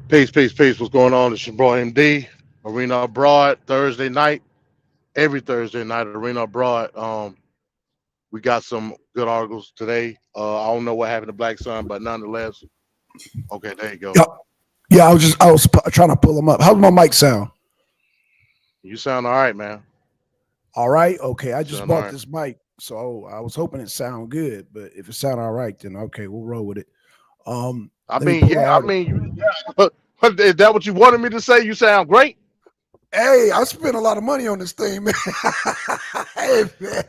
Peace, peace, peace. What's going on? It's your boy MD, Arena Abroad, Thursday night. Every Thursday night, Arena Abroad. We got some good articles today. I don't know what happened to Black Sun, but nonetheless, okay, there you go. Yeah, yeah. I was trying to pull them up. How's my mic sound? You sound all right, man. All right. Okay. I You just sound all bought right. this mic, so I was hoping it sound good. But if it sound all right, then okay, we'll roll with it. I Let me mean, pull the yeah, I article. mean, is that what you wanted me to say? You sound great. Hey, I spent a lot of money on this thing, man. Hey, man.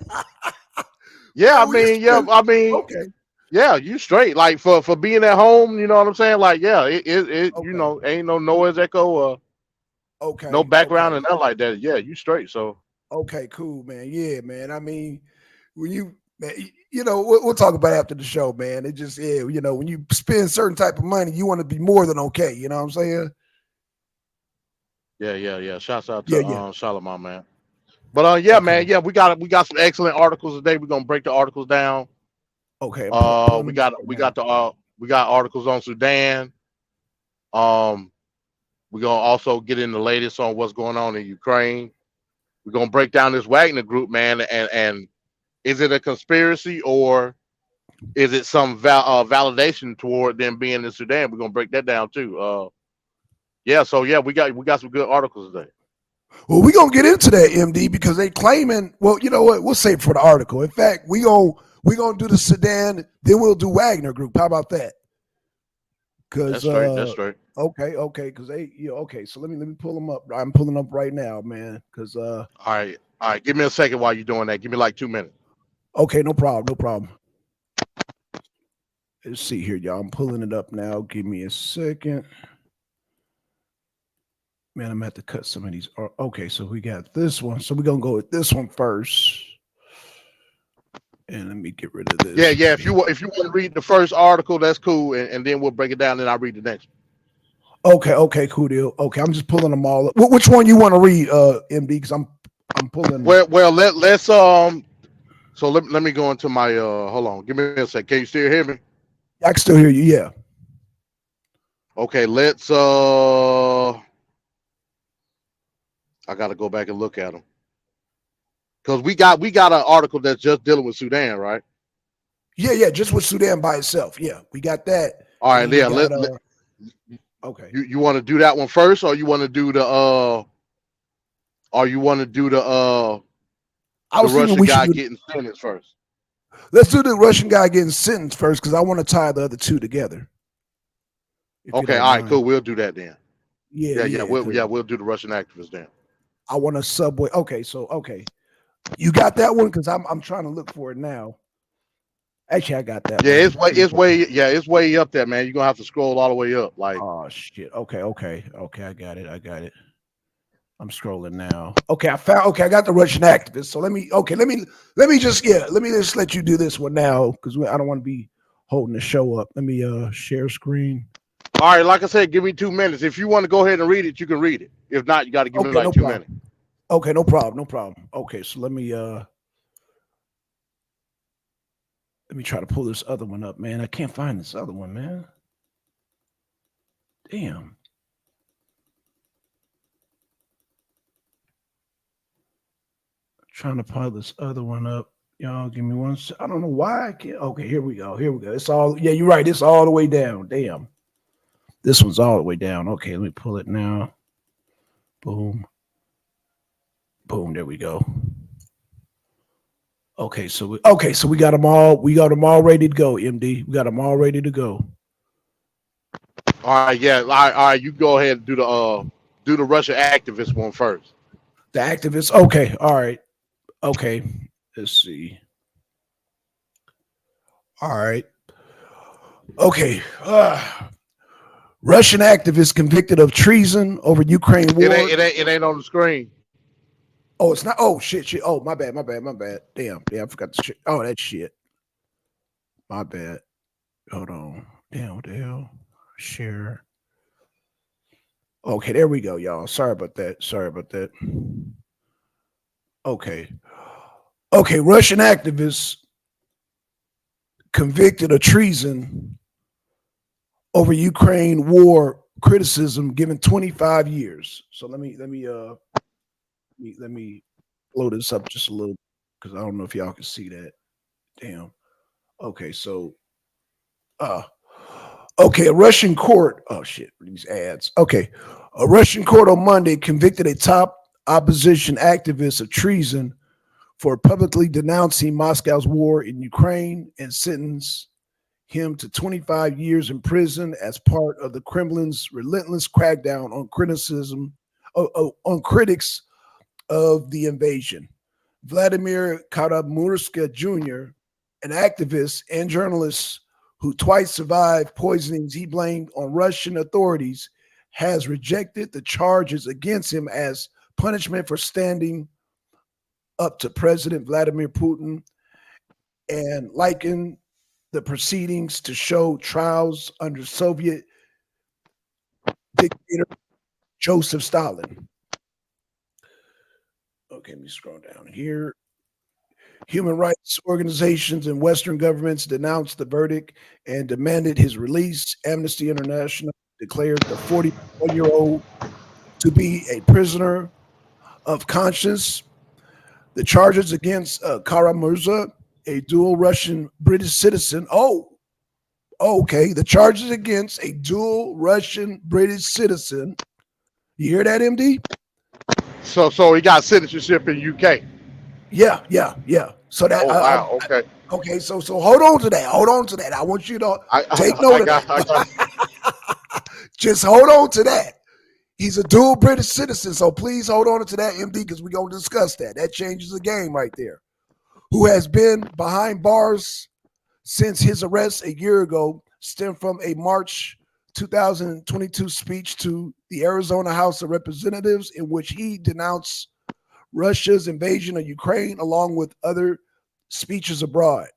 Yeah, I Man, we mean, yeah, spent. I mean, Okay. yeah, you straight. Like for being at home, you know what I'm saying? Like, yeah, Okay. ain't no noise echo, no Okay. background Okay. and nothing like that. Yeah, you straight. So Okay. Cool, man. Yeah, man. I mean, when you, man, we'll talk about it after the show, man. It just, yeah, when you spend certain type of money, you want to be more than okay. You know what I'm saying? yeah, yeah, yeah. Shouts out Yeah. to Yeah. Charlotte, my man. But yeah, Okay. man, yeah, we got some excellent articles today. We're gonna break the articles down. Okay. I'm pulling We them up got right we now. got the we got articles on Sudan. Um, we're gonna also get in the latest on what's going on in Ukraine. We're gonna break down this Wagner group, man, and is it a conspiracy or is it some validation toward them being in Sudan? We're gonna break that down too. Yeah, so yeah, we got some good articles today. Well, we're gonna get into that, MD, because they claiming, well, you know what? We'll save it for the article. In fact, we gonna do the Sedan, then we'll do Wagner Group. How about that? That's Because straight. That's straight. okay, because okay. So let me pull them up. I'm pulling up right now, man. Because All right. Give me a second while you're doing that. Give me like 2 minutes. okay, no problem, no problem. Let's see here, y'all. I'm pulling it up now. Give me a second. Man, I'm gonna have to cut some of these. Okay, so we got this one. So we're gonna go with this one first. And let me get rid of Yeah, this. yeah. If you want to read the first article, that's cool, and then we'll break it down. Then I'll read the next. Okay, cool deal. Okay, I'm just pulling them all up. Which one you want to read, MD? Because I'm pulling. Well, let's So let me go into my hold on. Give me a sec. Can you still hear me? I can still hear you. Yeah. Okay, let's I got to go back and look at them because we got an article that's just dealing with Sudan, right? Yeah. Just with Sudan by itself. Yeah, we got that, All and right, then we yeah. got Okay. You want to do that one first, or you want to do I the was thinking Russian we should guy do. getting sentenced first? Let's do the Russian guy getting sentenced first because I want to tie the other two together. If you Okay, don't all right, mind. cool. We'll do that then. Yeah, Yeah, yeah. Because we'll do the Russian activist then. I want a subway. Okay, so okay, you got that one because I'm trying to look for it now. Actually, I got that Yeah, one. Let me it's pull it. way yeah, it's way up there, man. You're gonna have to scroll all the way up. Like, Oh shit. Okay. I got it. I'm scrolling now. Okay, I found. Okay, I got the Russian activist. So let me. Okay, let me just let you do this one now because I don't want to be holding the show up. Let me share screen. all right, like I said, give me 2 minutes. If you want to go ahead and read it, you can read it. If not, you got to give me Okay, like no 2 minutes. problem. Okay, no problem. No problem. Okay, so let me try to pull this other one up, man. I can't find this other one, man. Damn. Trying to pull this other one up. Y'all give me one. I don't know why I can't. Okay, here we go. Here we go. It's all. Yeah, you're right. It's all the way down. Damn. This one's all the way down. Okay, let me pull it now. Boom. Boom. There we go. Okay, so we got them all. We got them all ready to go. MD. We got them all ready to go. All right, yeah. All right. You go ahead and do the Russia activist one first. The activists. Okay. All right. Okay. Let's see. All right. Okay. Russian activist convicted of treason over Ukraine war. It ain't on the screen. Oh, it's not. Oh, shit. Oh, my bad. Damn, I forgot the shit. Oh, that shit. My bad. Hold on. Damn, what the hell? Share. Okay, there we go, y'all. Sorry about that. Okay. Okay, Russian activists convicted of treason over Ukraine war criticism given 25 years. So let me blow this up just a little because I don't know if y'all can see that. Damn. Okay, so uh okay, a Russian court. Oh shit, these ads. Okay. A Russian court on Monday convicted a top opposition activist of treason for publicly denouncing Moscow's war in Ukraine and sentenced him to 25 years in prison as part of the Kremlin's relentless crackdown on criticism on critics of the invasion. Vladimir Karamurska Jr., an activist and journalist who twice survived poisonings he blamed on Russian authorities, has rejected the charges against him as punishment for standing up to President Vladimir Putin and likened the proceedings to show trials under Soviet dictator Joseph Stalin. Okay, let me scroll down here. Human rights organizations and Western governments denounced the verdict and demanded his release. Amnesty International declared the 41-year-old to be a prisoner of conscience. The charges against Karamurza, a dual Russian British citizen. Okay. The charges against a dual Russian British citizen. You hear that, MD? So he got citizenship in UK. Yeah. So that Oh wow, okay. okay. So hold on to that. Hold on to that. I want you to take note of I got that. Just hold on to that. He's a dual British citizen, so please hold on to that, MD, because we're going to discuss that. That changes the game right there. Who has been behind bars since his arrest a year ago, stemmed from a March 2022 speech to the Arizona House of Representatives in which he denounced Russia's invasion of Ukraine along with other speeches abroad.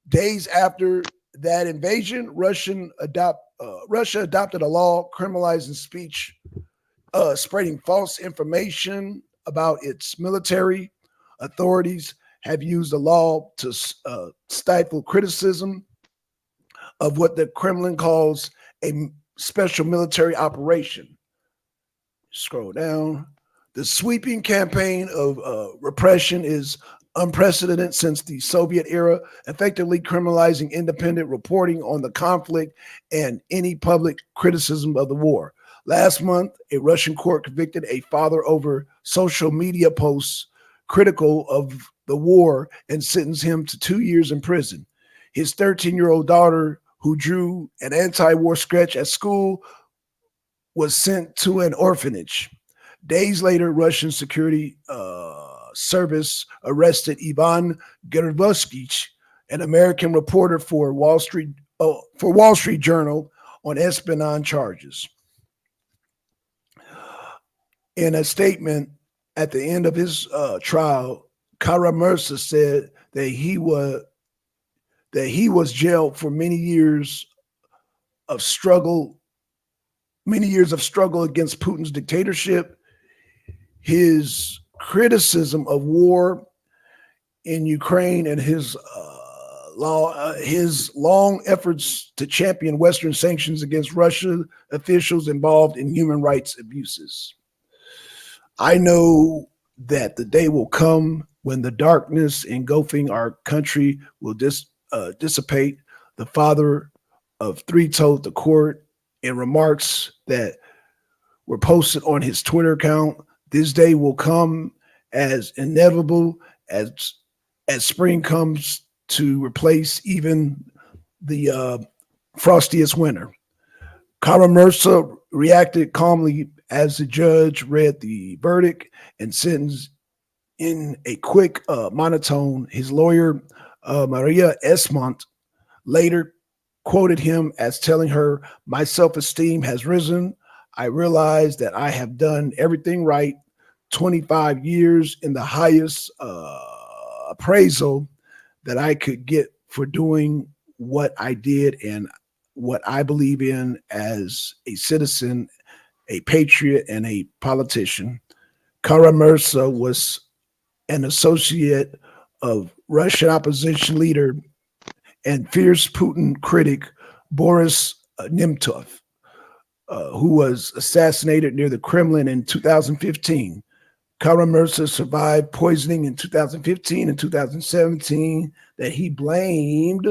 Days after that invasion, Russia adopted a law criminalizing speech spreading false information about its military. Authorities have used the law to stifle criticism of what the Kremlin calls a special military operation. Scroll down. The sweeping campaign of repression is unprecedented since the Soviet era, effectively criminalizing independent reporting on the conflict and any public criticism of the war. Last month, a Russian court convicted a father over social media posts critical of the war and sentenced him to 2 years in prison. His 13-year-old daughter, who drew an anti-war sketch at school, was sent to an orphanage. Days later, Russian security service arrested Ivan Gervosky, an American reporter for Wall Street Journal, on espionage charges. In a statement at the end of his trial, Karamurza said that he was jailed for many years of struggle against Putin's dictatorship. His criticism of war in Ukraine and his long efforts to champion Western sanctions against Russian officials involved in human rights abuses. I know that the day will come when the darkness engulfing our country will dissipate. The father of three told the court in remarks that were posted on his Twitter account, this day will come as inevitable as spring comes to replace even the frostiest winter. Karamurza reacted calmly as the judge read the verdict and sentenced in a quick monotone. His lawyer, Maria Esmont, later quoted him as telling her, "My self-esteem has risen. I realize that I have done everything right. 25 years in the highest appraisal that I could get for doing what I did and what I believe in as a citizen, a patriot, and a politician." Karamurza was an associate of Russian opposition leader and fierce Putin critic Boris Nemtsov. who was assassinated near the Kremlin in 2015. Kara-Murza survived poisoning in 2015 and 2017 that he blamed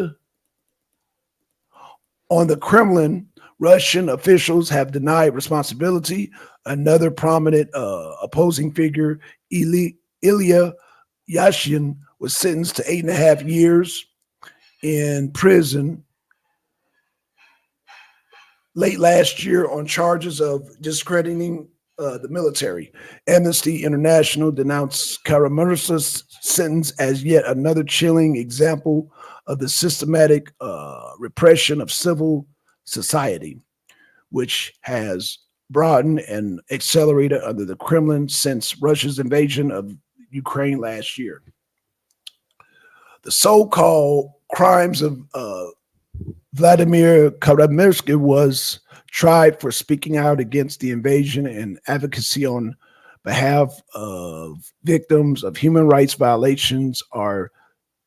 on the Kremlin. Russian officials have denied responsibility. Another prominent opposing figure, Ilya Yashin, was sentenced to 8.5 years in prison late last year on charges of discrediting the military. Amnesty International denounced Kara-Murza's sentence as yet another chilling example of the systematic repression of civil society, which has broadened and accelerated under the Kremlin since Russia's invasion of Ukraine last year. The so-called crimes of Vladimir Kara-Murza was tried for speaking out against the invasion and advocacy on behalf of victims of human rights violations are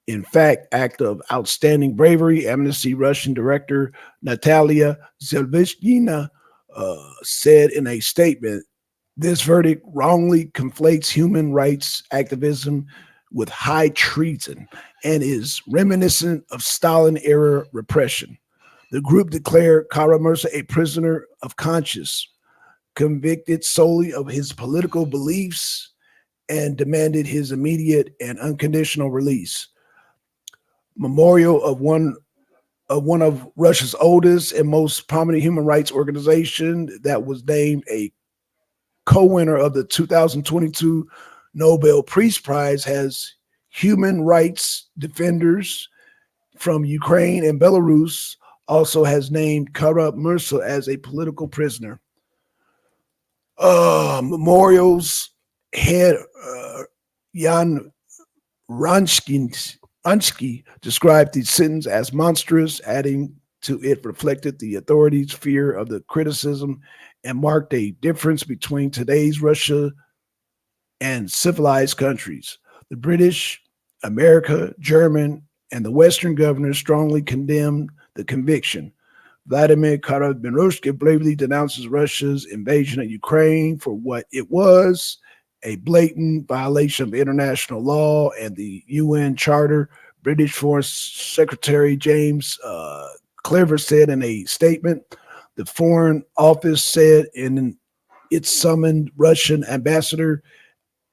in fact act of outstanding bravery. Amnesty Russian director Natalia Zelvishkina said in a statement, this verdict wrongly conflates human rights activism with high treason and is reminiscent of Stalin-era repression. The group declared Kara-Murza a prisoner of conscience, convicted solely of his political beliefs, and demanded his immediate and unconditional release. Memorial of one of Russia's oldest and most prominent human rights organization that was named a co-winner of the 2022 Nobel Peace Prize has human rights defenders from Ukraine and Belarus, also has named Kara-Murza as a political prisoner. Memorial's head Jan Ransky described the sentence as monstrous, adding to it reflected the authorities' fear of the criticism and marked a difference between today's Russia and civilized countries. The British, America, German, and the Western governors strongly condemned the conviction. Vladimir Kara-Murza bravely denounces Russia's invasion of Ukraine for what it was, a blatant violation of international law and the UN Charter. British Foreign Secretary James Clever said in a statement, the Foreign Office said in it summoned Russian Ambassador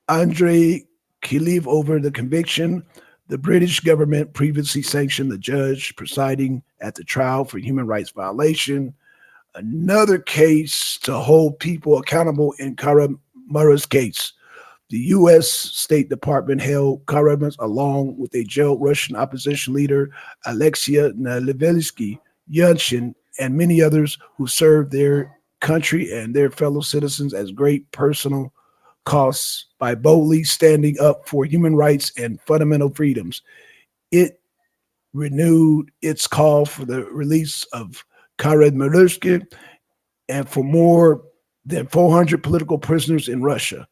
Andrei Kiliv over the conviction. The British government previously sanctioned the judge presiding at the trial for human rights violation. Another case to hold people accountable in Kara-Murza's case. The U.S. State Department held Kara-Murza along with a jailed Russian opposition leader, Alexei Navalny, Yashin, and many others who served their country and their fellow citizens as great personal costs by boldly standing up for human rights and fundamental freedoms. It renewed its call for the release of Kara-Murza and for more than 400 political prisoners in Russia.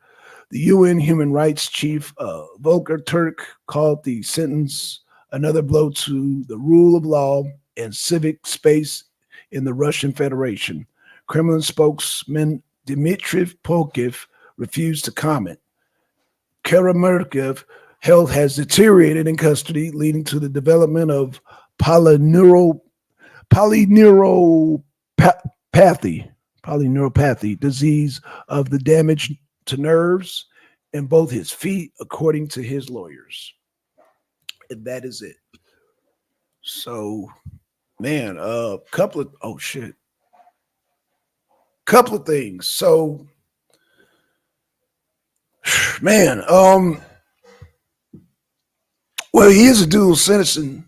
The UN Human Rights Chief Volker Turk called the sentence another blow to the rule of law and civic space in the Russian Federation. Kremlin spokesman Dmitry Polkiv refused to comment. Kara-Murza's health has deteriorated in custody, leading to the development of polyneuropathy, disease of the damage to nerves in both his feet, according to his lawyers. And that is it. So, man, couple of things. So, man, well, he is a dual citizen.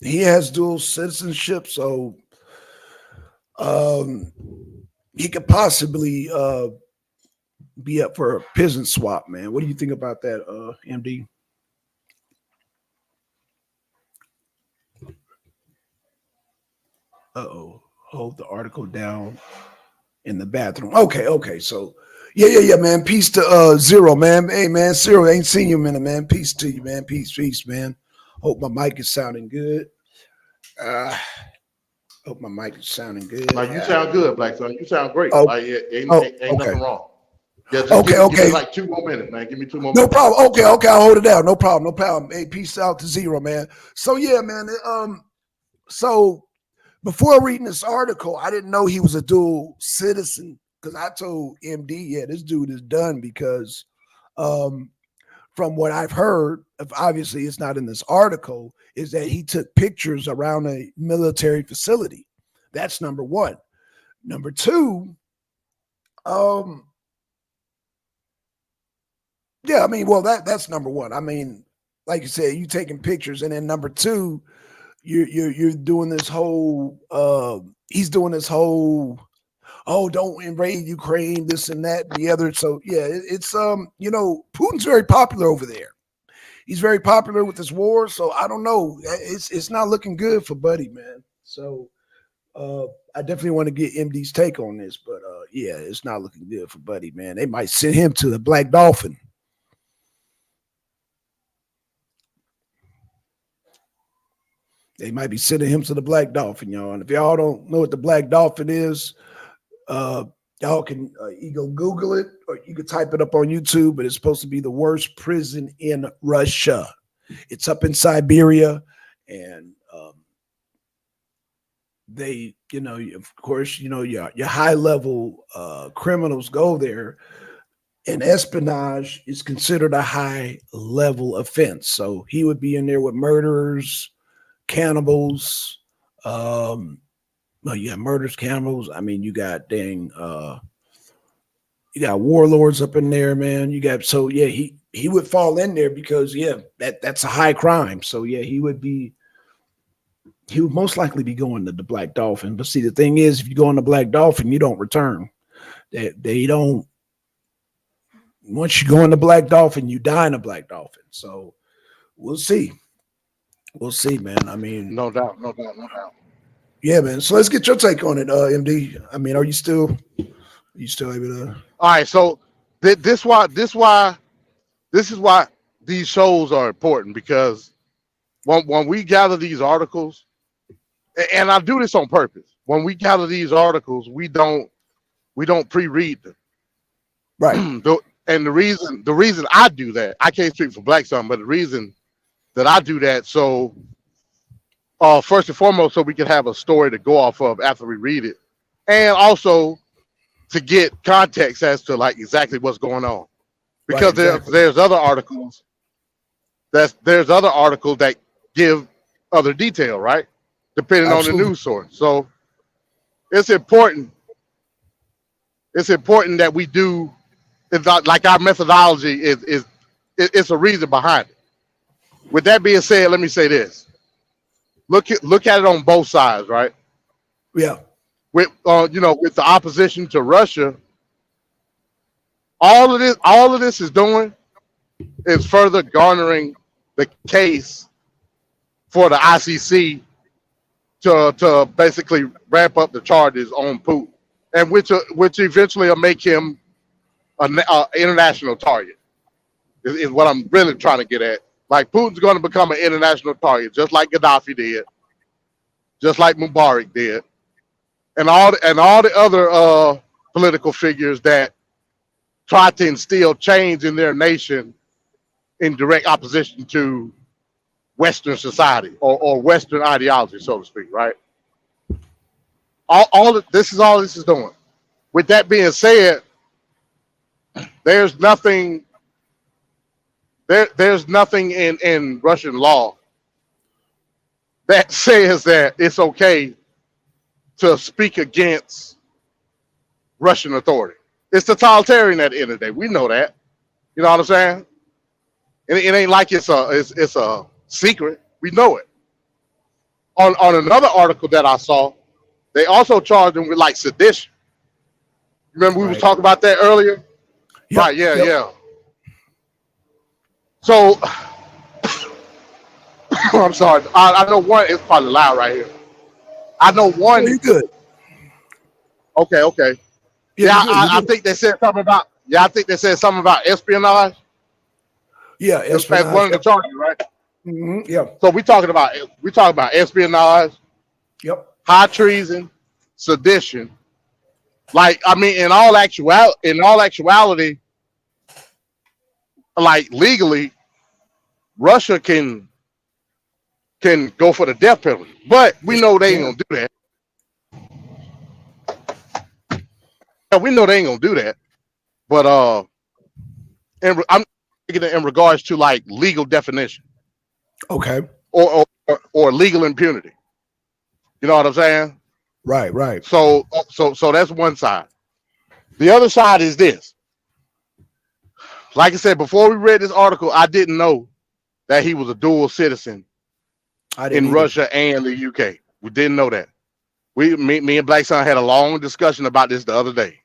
He has dual citizenship, so he could possibly be up for a prison swap, man. What do you think about that, MD? Hold the article down in the bathroom. Okay. So, yeah, man. Peace to Zero, man. Hey, man, Zero, ain't seen you in a minute, man. Peace to you, man. Peace, man. Hope my mic is sounding good. Hope my mic is sounding good. Like you sound good, Black son. You sound great. Oh, Like oh, ain't okay. nothing wrong. Yeah, just Okay, give me okay. like 2 more minutes, man. Give me 2 more No minutes. problem. Okay, okay, I'll hold it down. No problem, no problem. Hey, peace out to Zero, man. So yeah, man. So before reading this article, I didn't know he was a dual citizen because I told MD, yeah, this dude is done because um from what I've heard, if obviously it's not in this article, is that he took pictures around a military facility. That's number one. Number two, um, yeah, I mean, well, that's number one. I mean, like you said, you taking pictures, and then number two, you're doing this whole he's doing this whole, oh, don't invade Ukraine, this and that and the other. So yeah, it's Putin's very popular over there. He's very popular with this war, so I don't know. It's not looking good for Buddy, man. So I definitely want to get MD's take on this, but yeah, it's not looking good for Buddy, man. They might send him to the Black Dolphin. They might be sending him to the Black Dolphin, y'all. And if y'all don't know what the Black Dolphin is, y'all can you go Google it or you can type it up on YouTube. But it's supposed to be the worst prison in Russia. It's up in Siberia, and they, of course, your high level criminals go there, and espionage is considered a high level offense. So he would be in there with murderers, cannibals, well, yeah, murders, cannibals. I mean, you got you got warlords up in there, man. You got, so yeah, he would fall in there because yeah, that's a high crime. So yeah, he would most likely be going to the Black Dolphin. But see, the thing is, if you go on the Black Dolphin, you don't return. They don't. Once you go on the Black Dolphin, you die in a Black Dolphin. So we'll see. We'll see, man. I mean, No doubt, no doubt, no doubt. yeah, man. So let's get your take on it, MD. I mean, are you still able to? All right, so this is why these shows are important, because when we gather these articles, and I do this on purpose. When we gather these articles, we don't pre-read them. Right. And the reason I do that, I can't speak for Black Sun, but the reason that I do that, so first and foremost, so we can have a story to go off of after we read it, and also to get context as to like exactly what's going on, because Right, exactly. there's other articles that give other detail, right, depending on the Absolutely. news source. So it's important that we do. It's not like our methodology is it's a reason behind it. With that being said, let me say this: look at it on both sides, right? Yeah. With with the opposition to Russia, all of this is doing is further garnering the case for the ICC to basically ramp up the charges on Putin, and which eventually will make him an international target. Is what I'm really trying to get at. Like, Putin's going to become an international target, just like Gaddafi did, just like Mubarak did, and all the other political figures that tried to instill change in their nation in direct opposition to Western society or Western ideology, so to speak, right? All this is doing. With that being said, there's nothing in Russian law that says that it's okay to speak against Russian authority. It's totalitarian at the end of the day. We know that. You know what I'm saying? It ain't like it's a secret. We know it. On another article that I saw, they also charged him with like sedition. Remember we was talking about that earlier? Yep, Right, yeah, yep. yeah. So I'm sorry. I know one, it's probably loud right here. I know Oh, one. you good? Okay. Yeah, Yeah, you good. You I good? think they said something about. Yeah, I think they said something about espionage Yeah, as espionage. one of the Yep. charges, right? Mm-hmm. Yep. So we talking about espionage, Yep. high treason, sedition. Like I mean, in all actuality, like legally, Russia can go for the death penalty, but we Yes, know they you ain't can. gonna do that. Yeah, we know they ain't gonna do that. But I'm thinking in regards to like legal definition Okay. or legal impunity. You know what I'm saying? Right. Right. So that's one side. The other side is this. Like I said, before we read this article, I didn't know that he was a dual citizen I didn't in either. Russia and the UK. We didn't know that. Me and Blackson had a long discussion about this the other day.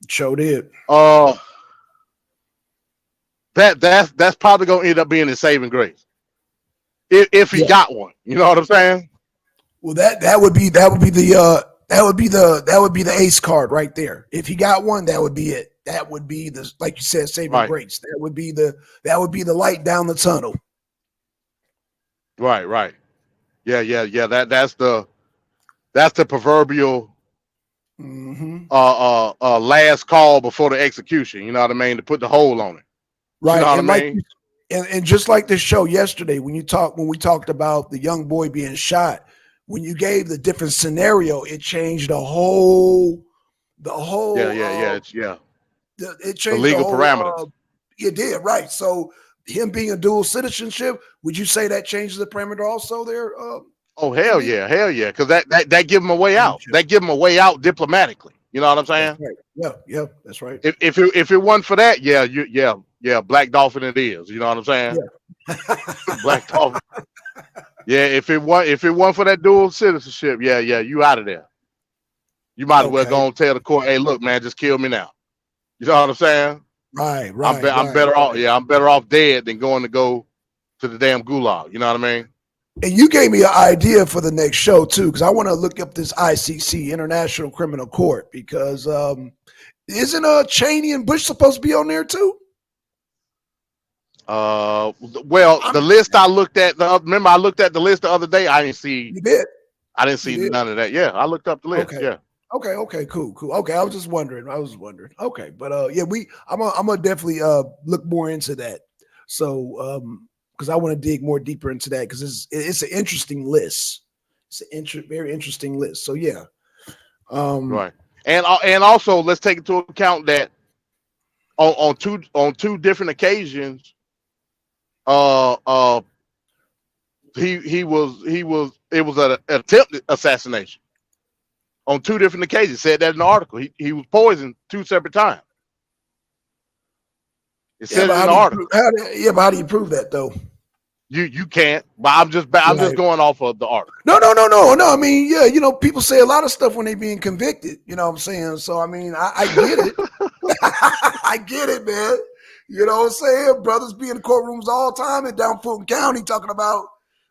Sure did. Uh, that's probably gonna end up being his saving grace if he Yeah. got one. You know what I'm saying? Well, that would be the ace card right there. If he got one, that would be it. That would be the, like you said, saving Right, grace. That would be the light down the tunnel. right. Yeah. That's the proverbial Mm-hmm. last call before the execution. You know what I mean? To put the hole on it. You know Right. what I And like mean? and just like this show yesterday, when we talked about the young boy being shot, when you gave the different scenario, it changed the Yeah, whole yeah, yeah. It's yeah. it The changed the legal whole parameters. it did, right. So him being a dual citizenship, would you say that changes the parameter also there, Oh MD? hell yeah. Because that give him a way out. Championship. That give him a way out diplomatically. You know what I'm That's saying? right. Yeah, yeah, that's right. If it wasn't for that, yeah, Black Dolphin it is. You know what I'm saying? Yeah. Black Dolphin. Yeah, if it wasn't for that dual citizenship, yeah, you out of there. You might as well Okay. go and tell the court, hey, look, man, just kill me now. You know what I'm saying? Right, I'm right, better off. right. Yeah, I'm better off dead than going to go to the damn gulag. You know what I mean? And you gave me an idea for the next show too, because I want to look up this ICC, International Criminal Court, because isn't Cheney and Bush supposed to be on there too? Well, I'm, the list I looked at, remember I looked at the list the other day. you did, I didn't you see did. none of that. Yeah, I looked up the list. Okay, Yeah, okay, cool. Okay, I was just wondering. Okay, but yeah, I'm gonna definitely look more into that. So because I want to dig more deeper into that because it's an interesting list. It's an very interesting list. So yeah. right. And also let's take into account that on two different occasions, uh, uh, he was it was an attempted assassination on two different occasions. Said that in the article. He was poisoned two separate times. It Yeah, said but it in the article. how do you prove that though? You can't. But I'm just Right. going off of the article. No. I mean, yeah, people say a lot of stuff when they being convicted. You know what I'm saying? So I mean, I get it. I get it, man. You know what I'm saying? Brothers be in courtrooms all the time in down Fulton County talking about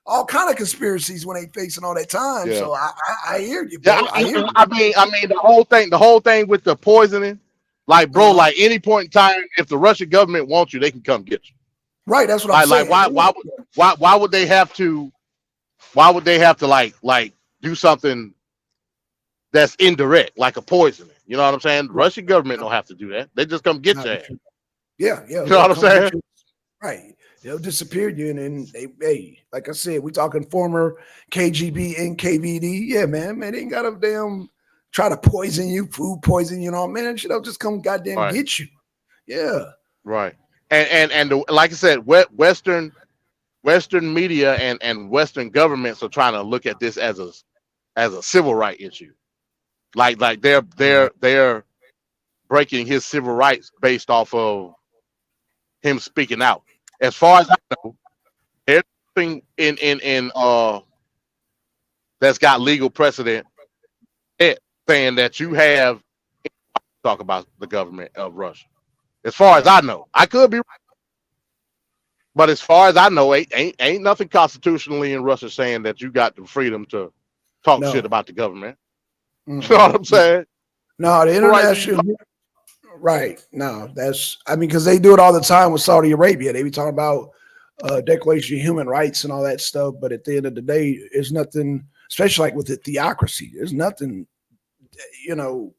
all kind of conspiracies when they facing all that time. Yeah. So I hear you, Yeah, bro. I hear you. I mean, the whole thing with the poisoning, like, bro, Uh-huh. like any point in time, if the Russian government wants you, they can come get you. Right, that's what I'm Like, saying. why would they have to? Why would they have to like do something that's indirect, like a poisoning? You know what I'm saying? The Russian government don't have to do that. They just come get Not your the ass. truth. Yeah, You know they'll what I'm come get saying? you. Right. They'll disappear you, and then hey, like I said, we talking former KGB and KVD. Yeah, man, they ain't got to damn try to poison you, food poison you, man. They'll just come goddamn Right, get you. Yeah. right. Like I said, Western media and Western governments are trying to look at this as a civil right issue. Like they're breaking his civil rights based off of him speaking out. As far as I know, there's nothing in that's got legal precedent yet saying that you have talk about the government of Russia. As far as I know, I could be, but as far as I know, ain't nothing constitutionally in Russia saying that you got the freedom to talk shit No. about the government. You know what Mm-mm. I'm saying? No, the What rights do you international. Right. No, because they do it all the time with Saudi Arabia. They be talking about Declaration of Human Rights and all that stuff. But at the end of the day, it's nothing. especially like with the theocracy. There's nothing, you know,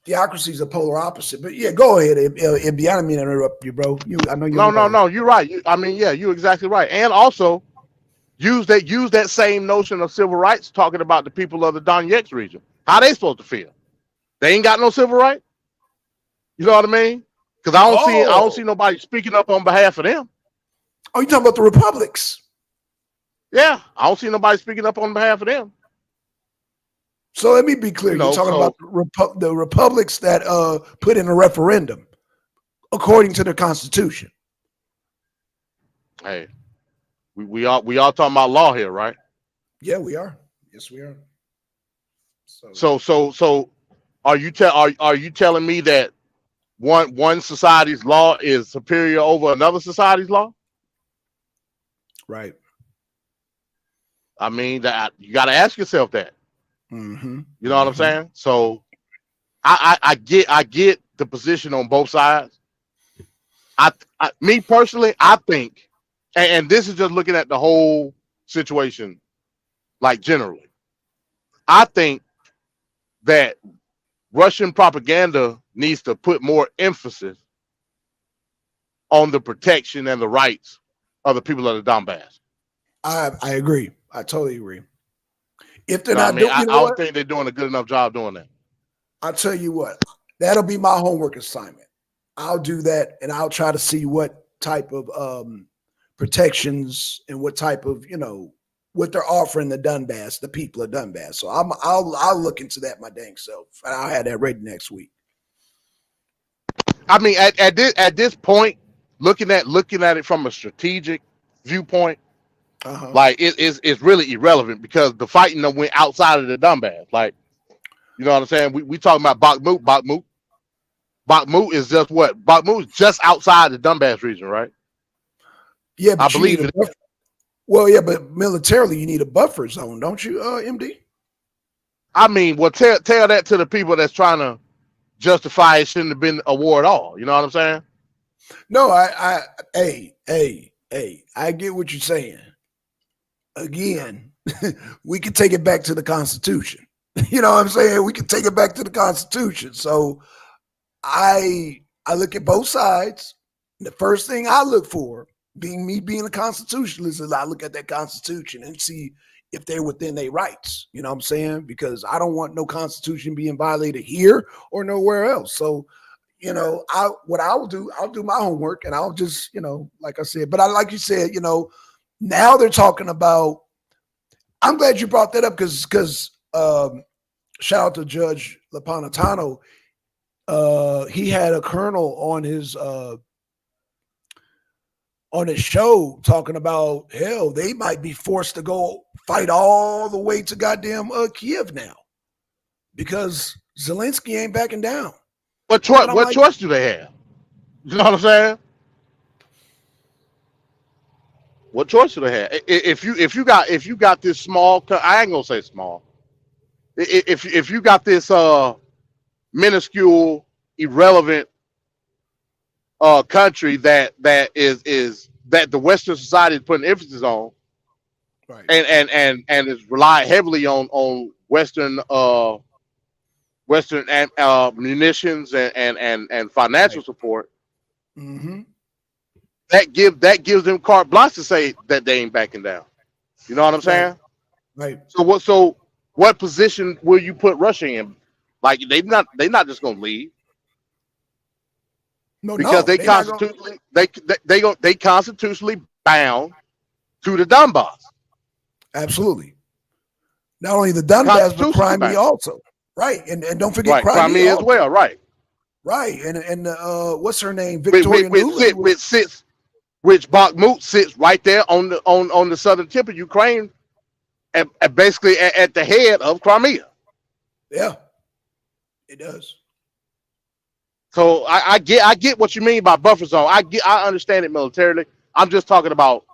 theocracy is a polar opposite. But yeah, go ahead, MD. I didn't mean to interrupt you, bro. I know you're No, no, low. no. You're right. I mean, yeah, you're exactly right. And also use that same notion of civil rights, talking about the people of the Donetsk region. How they supposed to feel? They ain't got no civil right. You know what I mean? Because I don't see Oh, nobody speaking up on behalf of them. oh, you talking about the republics? Yeah, I don't see nobody speaking up on behalf of them. So let me be clear. You You're know, talking about so the republics that put in a referendum according to their constitution. hey, we all talking about law here, right? Yeah, we are. Yes, we are. So So are you telling me that one society's law is superior over another society's law? right. I mean, that you got to ask yourself that. Mm-hmm. You know what I'm Mm-hmm. saying? So I get the position on both sides. Me personally, I think, and this is just looking at the whole situation, like generally, I think that Russian propaganda needs to put more emphasis on the protection and the rights of the people of the Donbass. I agree. I totally agree. If they're You know what I not mean? doing, I, you know I don't what? think they're doing a good enough job doing that. I'll tell you what. That'll be my homework assignment. I'll do that, and I'll try to see what type of protections and what type of what they're offering the Donbass, the people of Donbass. So I'll look into that my dang self, and I'll have that ready next week. I mean, at this point, looking at it from a strategic viewpoint, Uh huh. like it's really irrelevant because the fighting that went outside of the Donbass. Like, you know what I'm saying? We talking about Bakhmut. Bakhmut is just what? Bakhmut is just outside the Donbass region, right? Yeah, I but you need believe a it is. buffer. Well, yeah, but militarily you need a buffer zone, don't you, MD? I mean, well, tell that to the people that's trying to justify it shouldn't have been a war at all. You know what I'm saying? No, hey, I get what you're saying. Again, we can take it back to the Constitution. You know what I'm saying? We can take it back to the Constitution. So I look at both sides. The first thing I look for, being a constitutionalist, is I look at that Constitution and see if they're within their rights. You know what I'm saying? Because I don't want no Constitution being violated here or nowhere else. So what I will do, I'll do my homework and I'll just, like I said, but I like you said, now they're talking about. I'm glad you brought that up because shout out to Judge Lapanatano. He had a colonel on his show talking about hell, they might be forced to go fight all the way to goddamn Kiev now because Zelensky ain't backing down. What And choice? I'm What like, choice do they have? You know what I'm saying? What choice do they have? If you got this small, I ain't gonna say small. If you got this minuscule, irrelevant country that that the Western society is putting emphasis on, right, and is relying heavily on Western and munitions and financial right. support, Mm-hmm. that gives them carte blanche to say that they ain't backing down. You know what I'm Right, saying? right. So what position will you put Russia in? Like they not just gonna leave No, because no, they they're not going. constitutionally they constitutionally bound to the Donbass. Absolutely. Not only the Donbass, but Constitutionally Crimea bound. also. Right, and don't forget Right. Crimea Crimea as also. well, right. Right, and what's her name? Which which, Victoria which Nuland sit was. which sits which Bakhmut sits right there on the southern tip of Ukraine, and basically at the head of Crimea. Yeah, it does. So I get what you mean by buffer zone. I understand it militarily. I'm just talking about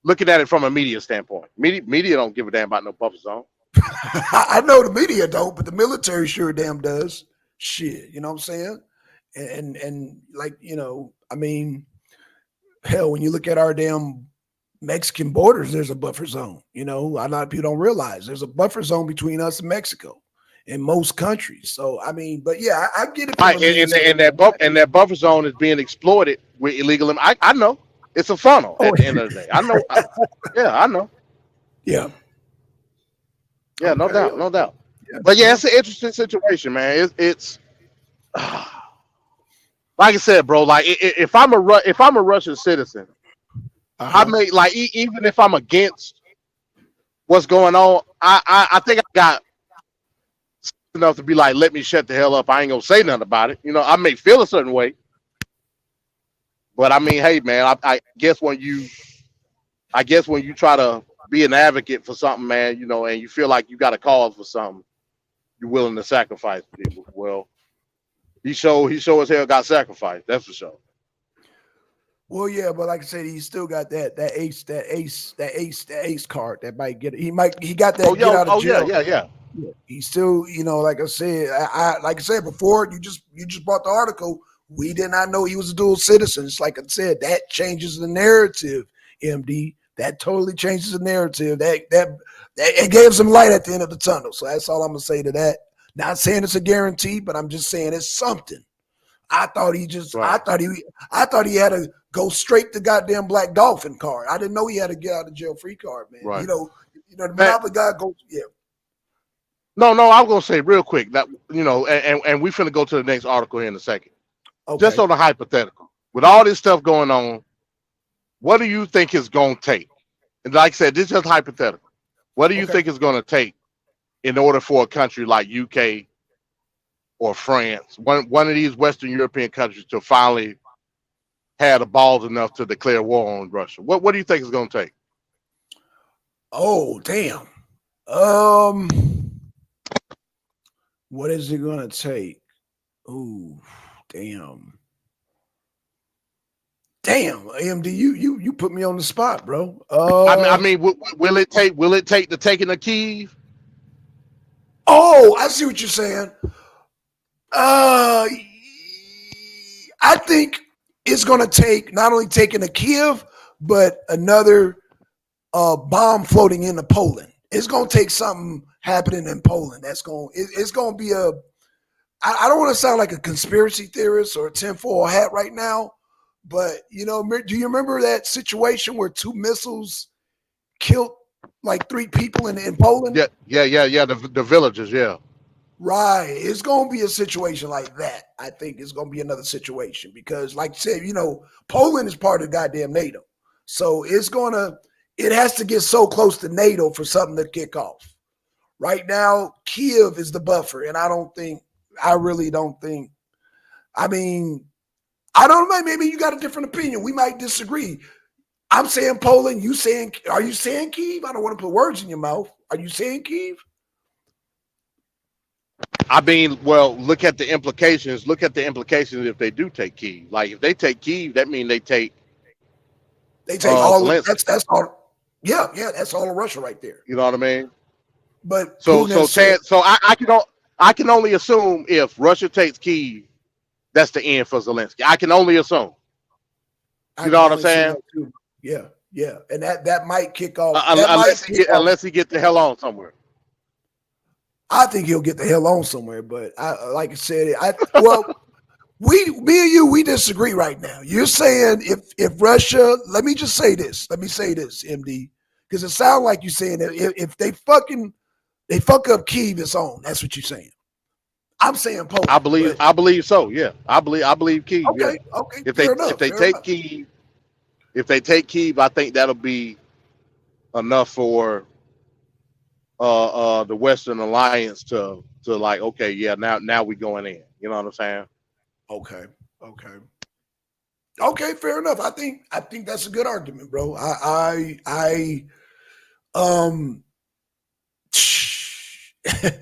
looking at it from a media standpoint. Media don't give a damn about no buffer zone. I know the media don't, but the military sure damn does. Shit, you know what I'm saying? And like I mean, hell, when you look at our damn Mexican borders, there's a buffer zone. A lot of people don't realize there's a buffer zone between us and Mexico in most countries. So I mean, but yeah, I get it from Right, a man's and that buffer zone is being exploited with illegal. I know it's a funnel oh at the end of the day. I know. Yeah, I know. yeah. Yeah, no Okay. doubt, no doubt. Yeah. But yeah, Yeah. it's an interesting situation, man. It's like I said, bro. Like if I'm a Russian citizen, I Uh-huh. may like even if I'm against what's going on, I think I got enough to be like, let me shut the hell up. I ain't gonna say nothing about it. I may feel a certain way, but I mean, hey, man, I guess when you try to be an advocate for something, man, and you feel like you got a cause for something, you're willing to sacrifice people. Well, he sure as hell got sacrificed. That's for sure. Well, yeah, but like I said, he still got that ace card that might get it. He got Oh, that get yo, out of oh yeah, jail. yeah, yeah. Yeah. He still, like I said, like I said before, you just brought the article. We did not know he was a dual citizen. It's like I said, that changes the narrative, MD. That totally changes the narrative. That it gave some light at the end of the tunnel. So that's all I'm gonna say to that. Not saying it's a guarantee, but I'm just saying it's something. I thought he just Right, I thought he had to go straight to goddamn Black Dolphin card. I didn't know he had to get out of jail free card, man. right. The Man, Monopoly guy goes, yeah. no, I was gonna say real quick that and we finna go to the next article here in a second. Just Okay. on the hypothetical, with all this stuff going on, what do you think it's gonna take? And like I said, this is just hypothetical. What do you Okay. think it's gonna take in order for a country like UK or France, one of these Western European countries, to finally have the balls enough to declare war on Russia? What do you think it's gonna take? Oh, damn. Um, what is it gonna take? Ooh, damn. Damn, AMD, you put me on the spot, bro. I mean, will it take the taking of Kiev? Oh, I see what you're saying. Uh, I think it's gonna take not only taking a Kiev, but another bomb floating into Poland. It's gonna take something happening in Poland. It's gonna be a. I don't want to sound like a conspiracy theorist or a tinfoil hat right now, but do you remember that situation where two missiles killed like three people in Poland? Yeah. The villagers, yeah. Right. It's going to be a situation like that. I think it's going to be another situation because, like I said, Poland is part of goddamn NATO. So it has to get so close to NATO for something to kick off. Right now, Kiev is the buffer. And I really don't think, I mean, I don't know. Maybe you got a different opinion. We might disagree. I'm saying Poland. Are you saying Kiev? I don't want to put words in your mouth. Are you saying Kiev? I mean, well, look at the implications. Look at the implications if they do take Kiev. Like if they take Kiev, that means they take They take all of Zelensky. that's all. Yeah, yeah, that's all of Russia right there. You know what I mean? But So Putin so has said, Chad, so I can only assume if Russia takes Kiev, that's the end for Zelensky. I can only assume. I You know can what I'm only assume saying? that too. Yeah, yeah, and that might kick off. That might Unless kick off. unless he get the hell on somewhere. I think he'll get the hell on somewhere. But like I said, me and you, we disagree right now. You're saying if Russia, let me just say this. Let me say this, MD, because it sounds like you're saying that if they fuck up Kiev, it's on. That's what you're saying. I'm saying I Poland, believe but I believe so. Yeah, I believe Kiev. Yeah, okay, if they fair if enough, they fair take enough. Kiev, if they take Kiev, I think that'll be enough for the Western Alliance to like, okay, yeah, now we going in. You know what I'm saying? Okay, okay. Okay, fair enough. I think that's a good argument, bro. I And,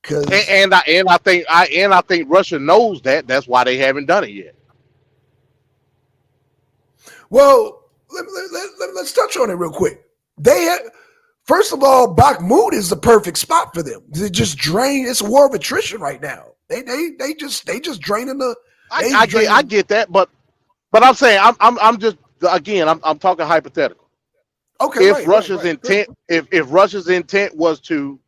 because and I and I think Russia knows that. That's why they haven't done it yet. well, let's touch on it real quick. First of all, Bakhmut is the perfect spot for them. They just drain. It's a war of attrition right now. They just draining the I, they I get I draining. get that, but I'm saying I'm just again I'm talking hypothetical. Okay, If right, right, Russia's right. Good. intent, if Russia's intent was to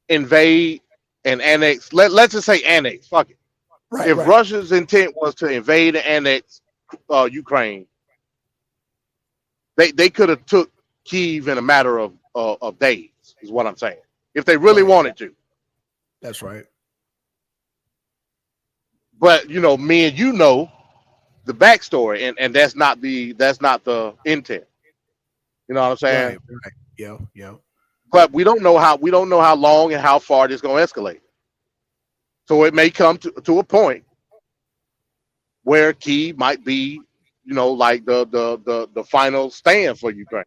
invade and annex, let's just say annex, fuck it. Right, If right, Russia's intent was to invade and annex Ukraine, they could have took Kyiv in a matter of days, is what I'm saying. If they really right. wanted to. That's right. But me and the backstory, and that's not the intent. You know what I'm saying? Right, right. Yeah, yeah. But we don't know how long and how far this gonna escalate. So it may come to a point where Kyiv might be, like the final stand for Ukraine.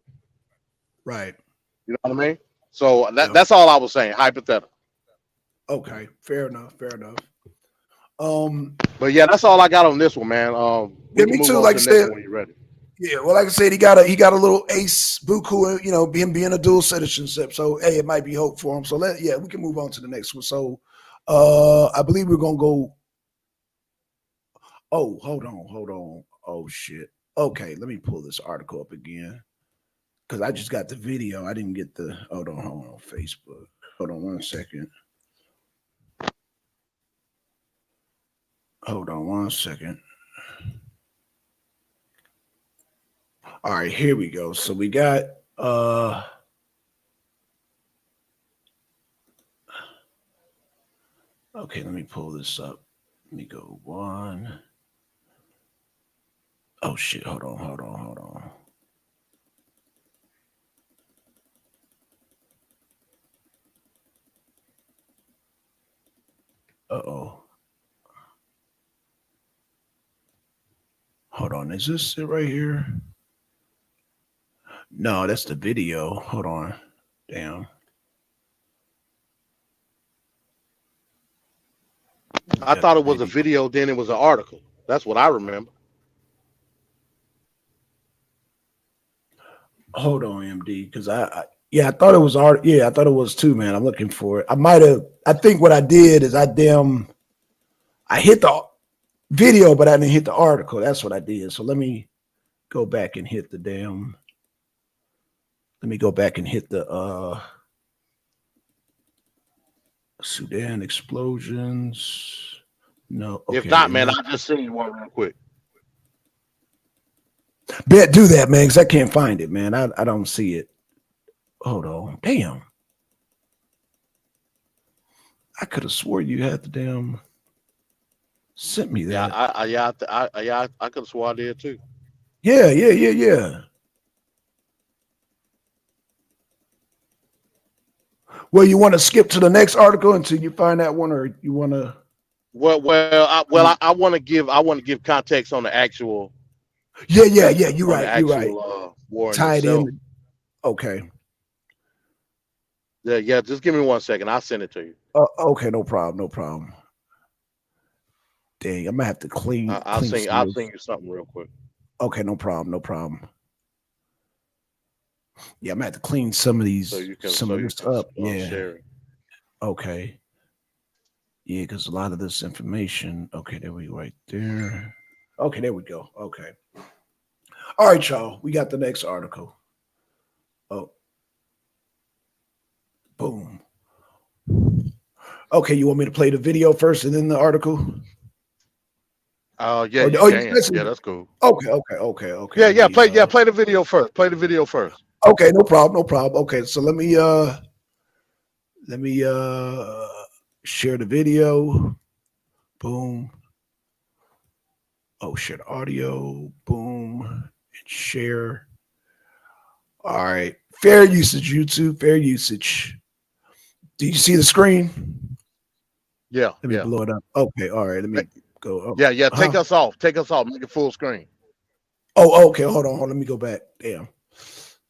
Right. You know what I mean? So Yeah. that's all I was saying, hypothetical. Okay. Fair enough. Fair enough. Um, But yeah, that's all I got on this one, man. We yeah, can me move too. on Like to I the next said, one when you're ready. yeah. Well, like I said, he got a little ace buku, being a dual citizenship. So hey, it might be hope for him. So we can move on to the next one. So, I believe we're gonna go. Oh, hold on, hold on. Oh shit. Okay, let me pull this article up again because I just got the video. I didn't get the. Hold on, Facebook. Hold on 1 second. Hold on 1 second. All right, here we go. So we got okay, let me pull this up. Let me go one. Oh shit, hold on. Uh-oh. Hold on. Is this it right here? No, that's the video. Hold on. Damn. We I got thought the it was a video. video, then it was an article. That's what I remember. Hold on, MD, because yeah, I thought it was art. Yeah, I thought it was too, man. I'm looking for it. I might have. I think what I did is I hit the video, but I didn't hit the article. That's what I did. So let me go back and hit the damn. Let me go back and hit the Sudan explosions. No, If okay, not, and man, then I'll just send you one real quick. bet do that, man, because I can't find it, man. I don't see it. Hold on, damn. I could have swore you had the damn sent me Yeah, that. I could have swore I did too. Yeah, yeah, yeah, yeah. Well, you want to skip to the next article until you find that one, or you want to? I want to give context Yeah, yeah, yeah. You're on the right. You're right. actual war in Tie it itself. in. Okay. Yeah, yeah. Just give me 1 second. I'll send it to you. Okay. No problem. No problem. Dang, I'm gonna have to I, clean I'll clean send some of I'll this. send you something real quick. Okay. No problem. No problem. Yeah, I'm gonna have to clean some of So these you can some so of you this can up. Yeah. share it. Okay. Yeah, because a lot of this information. Okay, there we go, right there. Okay, there we go. Okay. All right, y'all. We got the next article. Oh, boom. Okay, you want me to play the video first and then the article? Yeah, Or you you can. Yeah, listen? that's cool. Okay. Yeah, Let yeah. me Play the video first. Play the video first. okay, no problem, no problem. Okay, so let me share the video. Boom. Oh shit, audio. Boom. And share. All right. Fair usage, YouTube. Fair usage. Do you see the screen? Yeah, Let me yeah. blow it up. Okay, all right. Let Ma- me go up. Yeah, yeah. Huh? Take us off. Take us off. Make it full screen. Oh, okay. Hold on. Let me go back. Damn.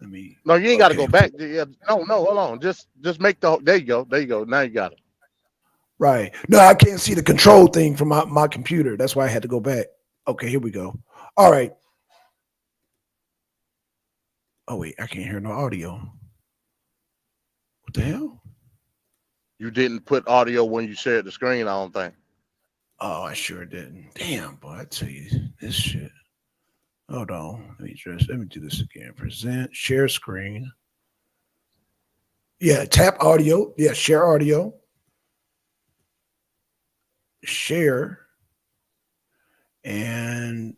Let me No, you ain't got to go okay. back. Yeah, no. Hold on. Just make the. There you go. There you go. Now you got it. Right. No, I can't see the control thing from my computer. That's why I had to go back. Okay, here we go. All right. Oh wait, I can't hear no audio. What the hell? You didn't put audio when you shared the screen. I don't think. Oh, I sure didn't. Damn, boy, I tell you this shit. Hold on. Let me do this again. Present, share screen. Yeah, tap audio. Yeah, share audio. Share and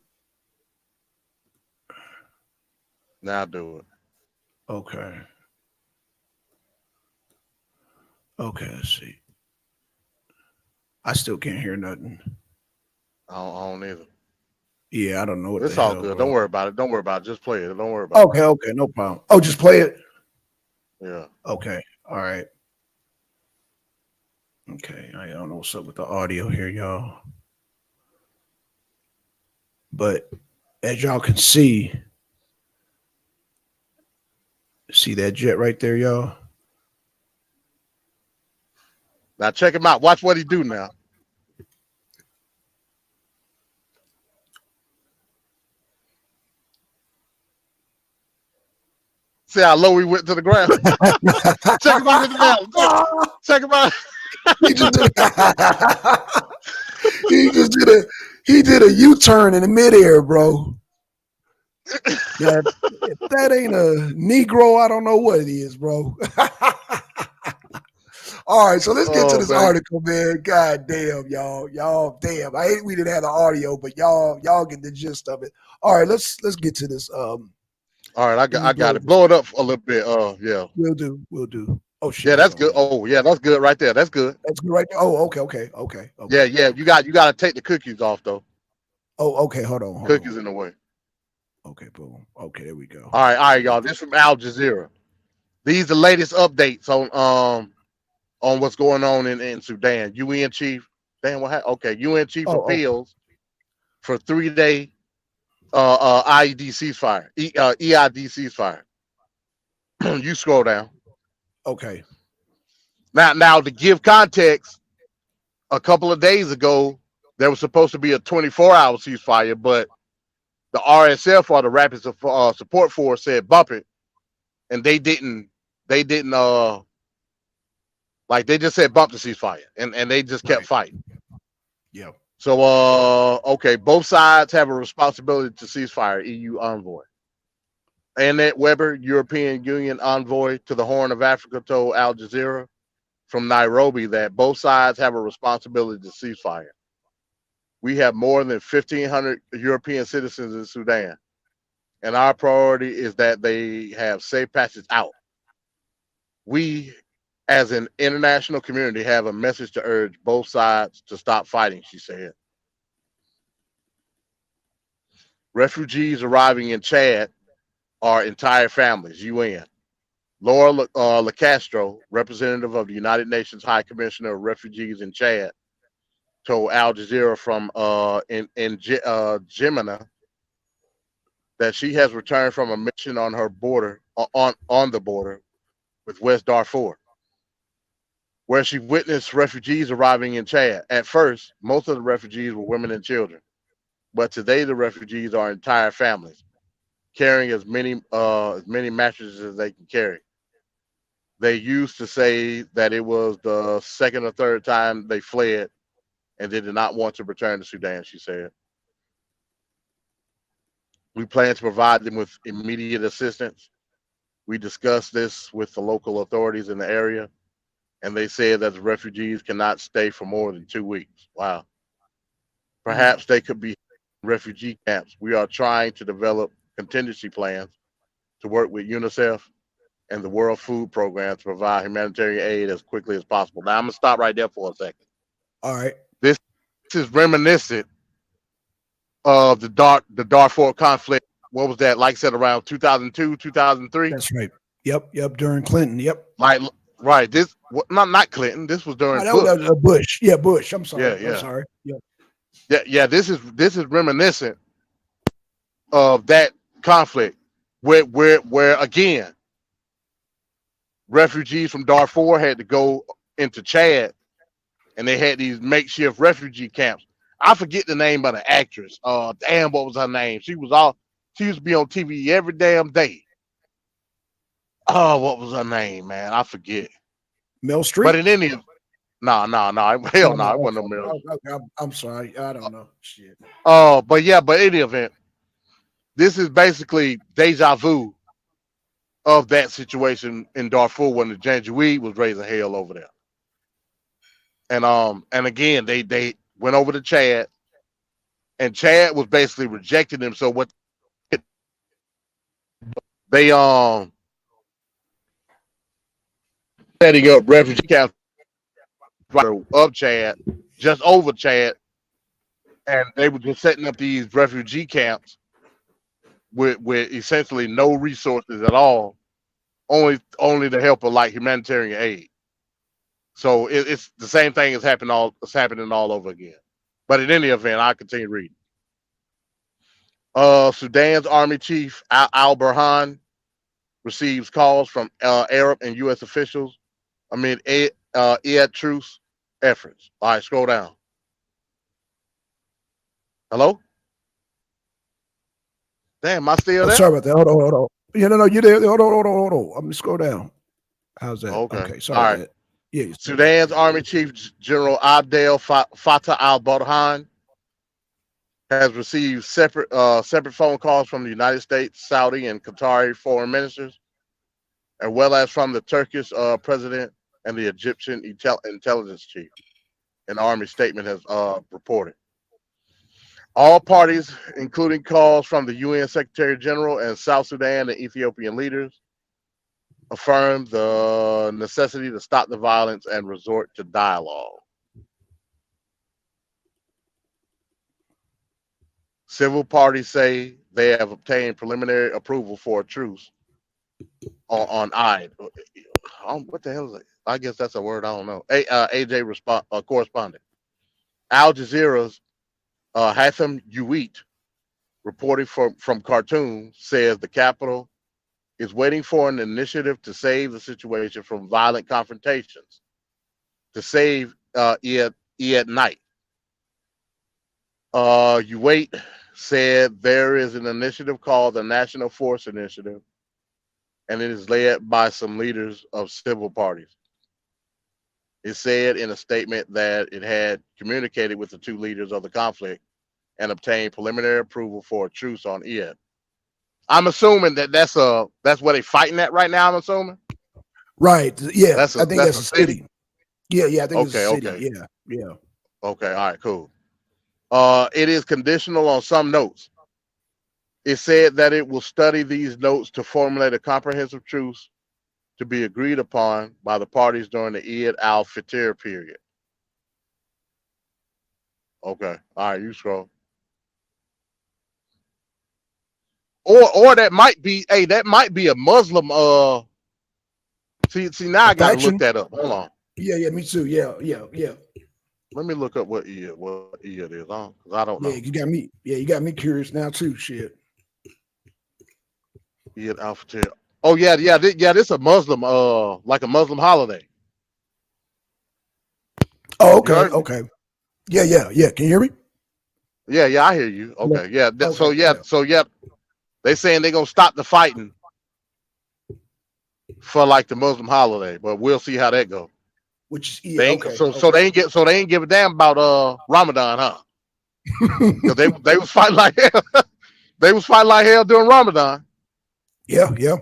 Now do it. okay. Okay, let's see. I still can't hear nothing. I don't either. Yeah, I don't know what the It's all hell, good. Don't bro. worry about it. Don't worry about it. Just play it. Don't worry about it. Okay, okay, no problem. Oh, just play it. Yeah. Okay, all right. Okay, I don't know what's up with the audio here, y'all. But as y'all can see that jet right there, y'all. Now check him out. Watch what he do now. See how low he went to the ground. Check him out in the mountain. Check him out. he just did he just did a he did a U-turn in the midair, bro. Now, if that ain't a Negro, I don't know what it is, bro. All right, so let's get to Oh this man. article, man. God damn, y'all. Y'all, damn. I hate we didn't have the audio, but y'all get the gist of it. All right, let's get to this. All right, Let me I got blow it. this. Blow it up a little bit. Yeah. We'll do. We'll do. Oh shit, Yeah, hold that's on. good. Oh, yeah, that's good right there. That's good. That's good right there. Oh, okay, okay, okay, Yeah, okay, yeah. okay. You got to take the cookies off though. Oh, okay, hold on, hold Cookies on. in the way. Okay, boom. Okay, there we go. All right, There we y'all. go. This from Al Jazeera. These the latest updates on what's going on in Sudan. UN chief. Damn, what happened? Okay, UN chief Oh, oh, appeals for 3 day IED ceasefire. EID ceasefire. You scroll down. okay. Now to give context, a couple of days ago there was supposed to be a 24-hour ceasefire, but the RSF or the Rapid Support Force said bump it, and they didn't like they just said bump the ceasefire, and they just kept Right. fighting. Yeah. So okay, both sides have a responsibility to ceasefire. EU envoy Annette Weber, European Union envoy to the Horn of Africa, told Al Jazeera from Nairobi that both sides have a responsibility to ceasefire. We have more than 1,500 European citizens in Sudan, and our priority is that they have safe passage out. We, as an international community, have a message to urge both sides to stop fighting, she said. Refugees arriving in Chad are entire families, UN. Laura LaCastro, representative of the United Nations High Commissioner of Refugees in Chad, told Al Jazeera from Jemena that she has returned from a mission on her border on the border with West Darfur, where she witnessed refugees arriving in Chad. At first, most of the refugees were women and children, but today the refugees are entire families carrying as many mattresses as they can carry. They used to say that it was the second or third time they fled and they did not want to return to Sudan, she said. We plan to provide them with immediate assistance. We discussed this with the local authorities in the area, and they said that the refugees cannot stay for more than 2 weeks. Wow. Mm. Perhaps they could be in refugee camps. We are trying to develop contingency plans to work with UNICEF and the World Food Program to provide humanitarian aid as quickly as possible. Now, I'm going to stop right there for a second. All right. This is reminiscent of the Darfur conflict. What was that? Like I said, around 2002, 2003. That's right. Yep. Yep. During Clinton. Yep. Like, right. This not Clinton. This was Oh, during that was Bush. Bush. Yeah, Bush. I'm Yeah, sorry. I'm yeah, sorry. Yep. yeah. This is reminiscent of that conflict, where again refugees from Darfur had to go into Chad, and they had these makeshift refugee camps. I forget the name of the actress. Damn, what was her name? She used to be on TV every damn day. Oh, what was her name, man? I forget. Mel But Street. in any no, hell No, no, no. it wasn't no Okay. Mills. Okay. I'm sorry. I don't know. Shit. But yeah, but in any event, this is basically deja vu of that situation in Darfur when the Janjaweed was raising hell over there. And again, they went over to Chad, and Chad was basically rejecting them. So what they setting up refugee camps of Chad, just over Chad, and they were just setting up these refugee camps with essentially no resources at all, only the help of like humanitarian aid. So it's the same thing as happening all over again. But in any event, I continue reading. Sudan's army chief Al Burhan receives calls from Arab and U.S. officials amid Iyad truce efforts. All right, scroll down. Hello? Damn, am I still Oh, there? sorry about that. Hold on. Yeah, no, you there. Hold on. I'm gonna scroll down. How's that? Okay. Okay, sorry All about right. that. Yeah, you still there. Sudan's Army Chief General Abdel Fattah al-Burhan has received separate phone calls from the United States, Saudi, and Qatari foreign ministers, as well as from the Turkish president and the Egyptian intelligence chief. An army statement has reported. All parties, including calls from the UN Secretary General and South Sudan and Ethiopian leaders, affirmed the necessity to stop the violence and resort to dialogue. Civil parties say they have obtained preliminary approval for a truce on I. What the hell is it? I guess that's a word I don't know. AJ correspondent. Al Jazeera's Hatham Uwait, reporting from Khartoum, says the capital is waiting for an initiative to save the situation from violent confrontations, to save Iyad night. Uwait said there is an initiative called the National Force Initiative, and it is led by some leaders of civil parties. It said in a statement that it had communicated with the two leaders of the conflict and obtained preliminary approval for a truce on it. I'm assuming that's where they fighting at right now. I'm assuming Right. Yeah, I think that's that's a a city. city. Yeah, I think it's a Okay, city. okay, Yeah. okay. All right, cool. It is conditional on some notes. It said that it will study these notes to formulate a comprehensive truce to be agreed upon by the parties during the Eid al-Fitr period. Okay. All right, you scroll. Or that might be that might be a Muslim see now A I gotta look faction. that up. Hold on. Yeah, me too. Yeah. Let me look up what Eid is on, because I don't Yeah, know. you got me. Yeah, you got me curious now too. Shit. Eid al-Fitr. Oh yeah, this a Muslim like a Muslim holiday. Oh, You heard me? okay. Yeah. Can you hear me? Yeah, I hear you. Hello? Okay. Yeah, Okay, yeah. so yeah, they saying they're gonna stop the fighting for like the Muslim holiday, but we'll see how that goes. Which is yeah, They ain't okay. they ain't give a damn about Ramadan, huh? Because they was fighting like hell. They was fighting like hell during Ramadan. yeah.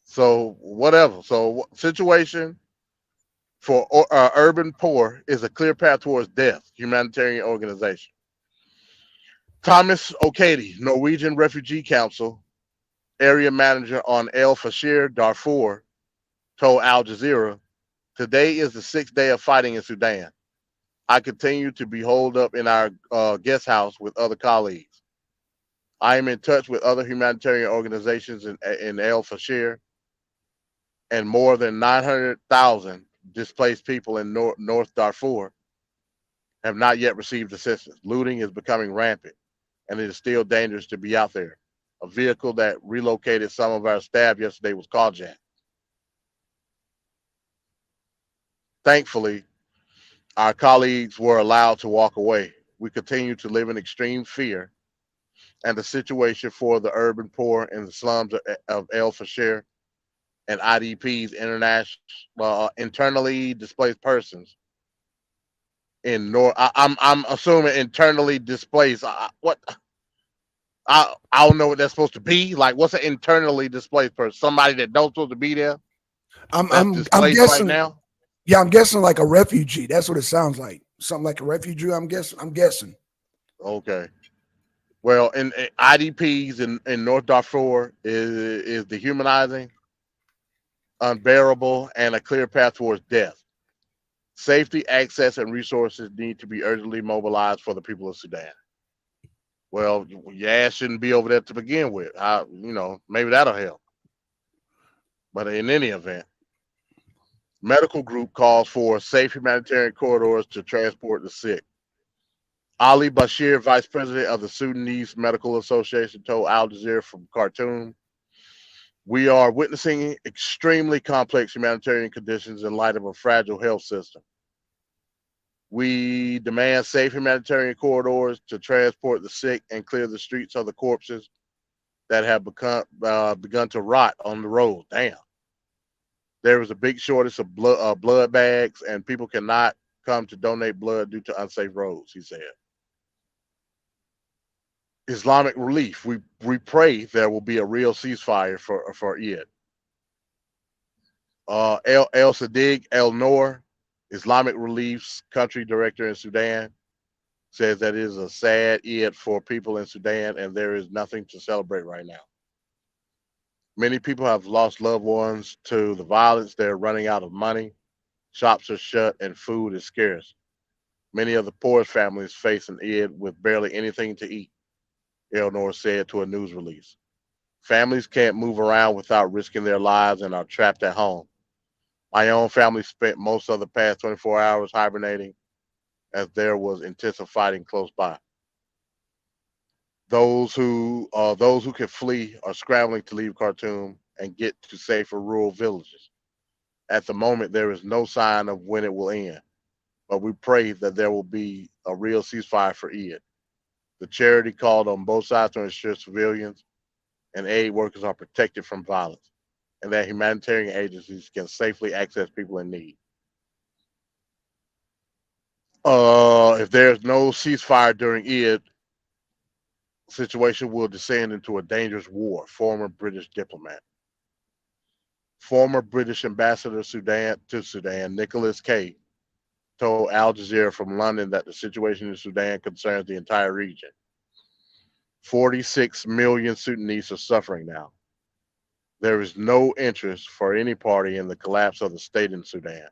So whatever. So situation for urban poor is a clear path towards death. Humanitarian organization. Thomas O'Kady, Norwegian Refugee Council area manager on El Fashir, Darfur, told Al Jazeera, "Today is the sixth day of fighting in Sudan. I continue to be holed up in our guest house with other colleagues. I am in touch with other humanitarian organizations in El Fashir, and more than 900,000 displaced people in North Darfur have not yet received assistance. Looting is becoming rampant, and it is still dangerous to be out there. A vehicle that relocated some of our staff yesterday was carjacked. Thankfully, our colleagues were allowed to walk away. We continue to live in extreme fear, and the situation for the urban poor in the slums of El Fashir and IDPs, internally displaced persons in North. I'm assuming internally displaced. What? I don't know what that's supposed to be. Like, what's an internally displaced person? Somebody that don't supposed to be there I'm that's I'm displaced right guessing. now. Yeah, I'm guessing like a refugee. That's what it sounds like. Something like a refugee. I'm guessing. I'm guessing. Okay. Well, in IDPs in North Darfur is dehumanizing, unbearable, and a clear path towards death. Safety, access, and resources need to be urgently mobilized for the people of Sudan. Well, your ass shouldn't be over there to begin with. Maybe that'll help. But in any event, medical group calls for safe humanitarian corridors to transport the sick. Ali Bashir, vice president of the Sudanese Medical Association, told Al Jazeera from Khartoum, "We are witnessing extremely complex humanitarian conditions in light of a fragile health system. We demand safe humanitarian corridors to transport the sick and clear the streets of the corpses that have begun to rot on the road." Damn. There is a big shortage of blood bags, and people cannot come to donate blood due to unsafe roads, he said. Islamic relief. We pray there will be a real ceasefire for it. El Sadiq El Noor, Islamic Relief's country director in Sudan, says that it is a sad Eid for people in Sudan, and there is nothing to celebrate right now. Many people have lost loved ones to the violence. They're running out of money. Shops are shut, and food is scarce. Many of the poorest families face an Eid with barely anything to eat, El Noor said to a news release. Families can't move around without risking their lives and are trapped at home. My own family spent most of the past 24 hours hibernating as there was intensive fighting close by. Those who can flee are scrambling to leave Khartoum and get to safer rural villages. At the moment, there is no sign of when it will end, but we pray that there will be a real ceasefire for Eid. The charity called on both sides to ensure civilians and aid workers are protected from violence, and that humanitarian agencies can safely access people in need. If there's no ceasefire during Eid, situation will descend into a dangerous war. Former British ambassador to Sudan, Nicholas K, told Al Jazeera from London that the situation in Sudan concerns the entire region. 46 million Sudanese are suffering now. There is no interest for any party in the collapse of the state in Sudan.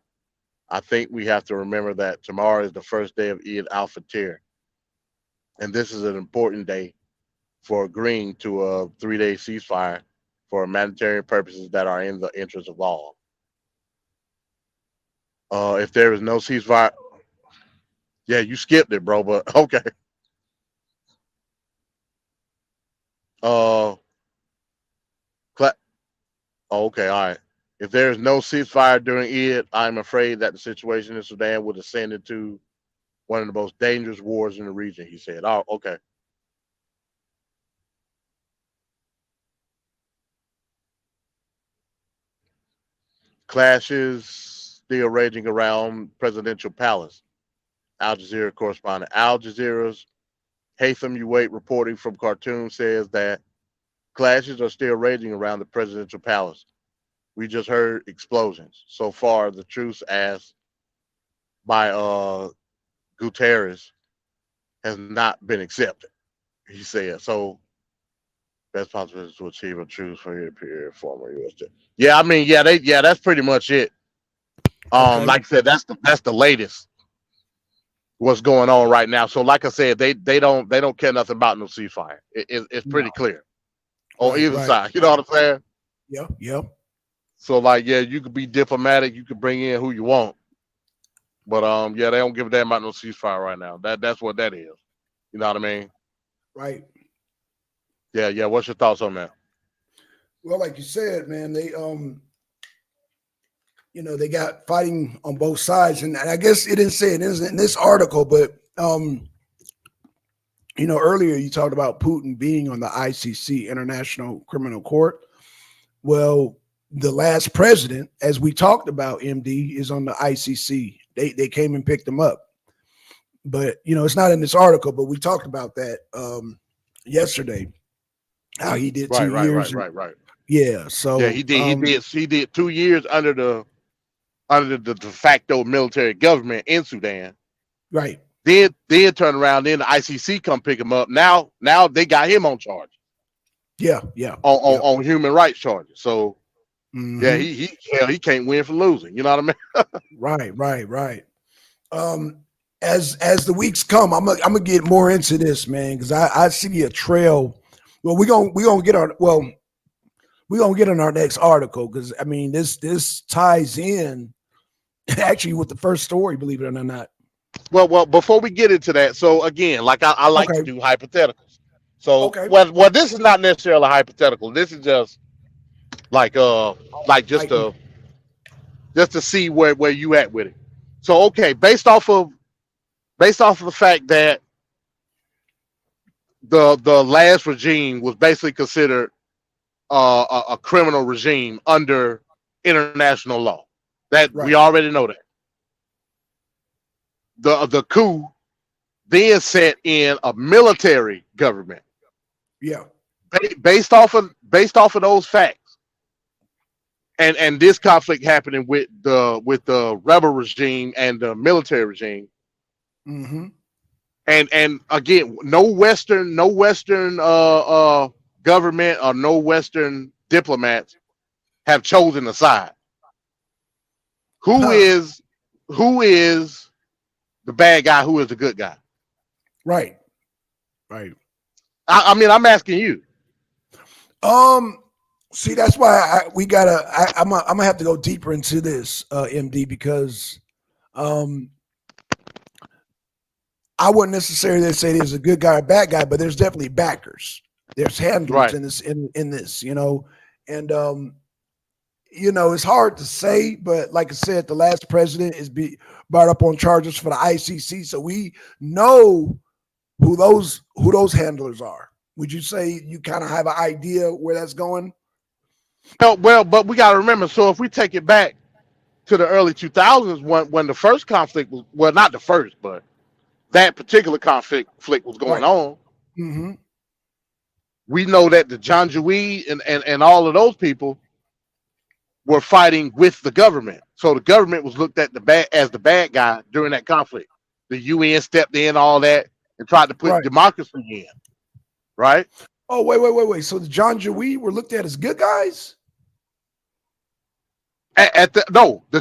I think we have to remember that tomorrow is the first day of Eid al-Fitr, and this is an important day for agreeing to a 3-day ceasefire for humanitarian purposes that are in the interest of all. If there is no ceasefire, yeah, you skipped it, bro. But okay. Uh, okay, all right. If there is no ceasefire during Eid, I'm afraid that the situation in Sudan will descend into one of the most dangerous wars in the region, he said. Oh, okay. Clashes still raging around presidential palace. Al Jazeera correspondent. Al Jazeera's Haytham Uwait reporting from Khartoum says that clashes are still raging around the presidential palace. We just heard explosions. So far, the truce asked by Guterres has not been accepted, he said. So, best possibility to achieve a truce for your period, former U.S. Yeah, I mean, that's pretty much it. Okay. Like I said, that's the latest what's going on right now. So, like I said, they don't care nothing about no ceasefire. It's No. pretty clear on Right. either Right. side. You know what I'm saying? Yep. Yep. So, like, yeah, you could be diplomatic, you could bring in who you want, but yeah, they don't give a damn about no ceasefire right now. That's what that is. You know what I mean? Right. Yeah, yeah. What's your thoughts on that? Well, like you said, man, they got fighting on both sides, and I guess it didn't say it isn't in this article, but earlier you talked about Putin being on the ICC, International Criminal Court. Well, the last president, as we talked about, MD, is on the ICC. They came and picked him up, but it's not in this article. But we talked about that yesterday. how he did Right, two right, years. right, And right, right. yeah, Yeah, so he did 2 years under the de facto military government in Sudan. right. Then turn around, then the ICC come pick him up. Now they got him on charge Yeah, yeah, yep. on human rights charges. So yeah, Hmm. he can't win for losing. You know what I mean? Right, right, right. Um, as the weeks come, I'm gonna get more into this, man, because I see a trail. Well, we gonna get our we're gonna get on our next article because I mean this ties in actually with the first story, believe it or not. Well, before we get into that, so again, like I like to Okay, do hypotheticals. So okay. well, this is not necessarily a hypothetical. This is just like like Like just to see where you at with it. So okay, based off of the fact that the last regime was basically considered a criminal regime under international law. That we right. already know that. The coup then set in a military government Yeah. based off of those facts, and this conflict happening with the rebel regime and the military regime, Mm-hmm. and again, no Western government or no Western diplomats have chosen a side. Who Huh. is who is the bad guy? Who is the good guy? Right. Right. I mean, I'm asking you. Um. See, that's why we gotta. I'm gonna have to go deeper into this, MD, because um I wouldn't necessarily say there's a good guy or bad guy, but there's definitely backers. There's handlers Right. in this in this, and it's hard to say, but like I said, the last president is brought up on charges for the ICC, so we know who those handlers are. Would you say you kind of have an idea where that's going? Well, but we got to remember. So if we take it back to the early 2000s, when the first conflict was, well, not the first, but that particular conflict was going Right. on, Mm-hmm. we know that the Janjaweed and all of those people were fighting with the government. So the government was looked at as the bad guy during that conflict. The UN stepped in, all that, and tried to put Right. democracy in. Right. Oh, wait. So the John Jaweed were looked at as good guys? At the no, the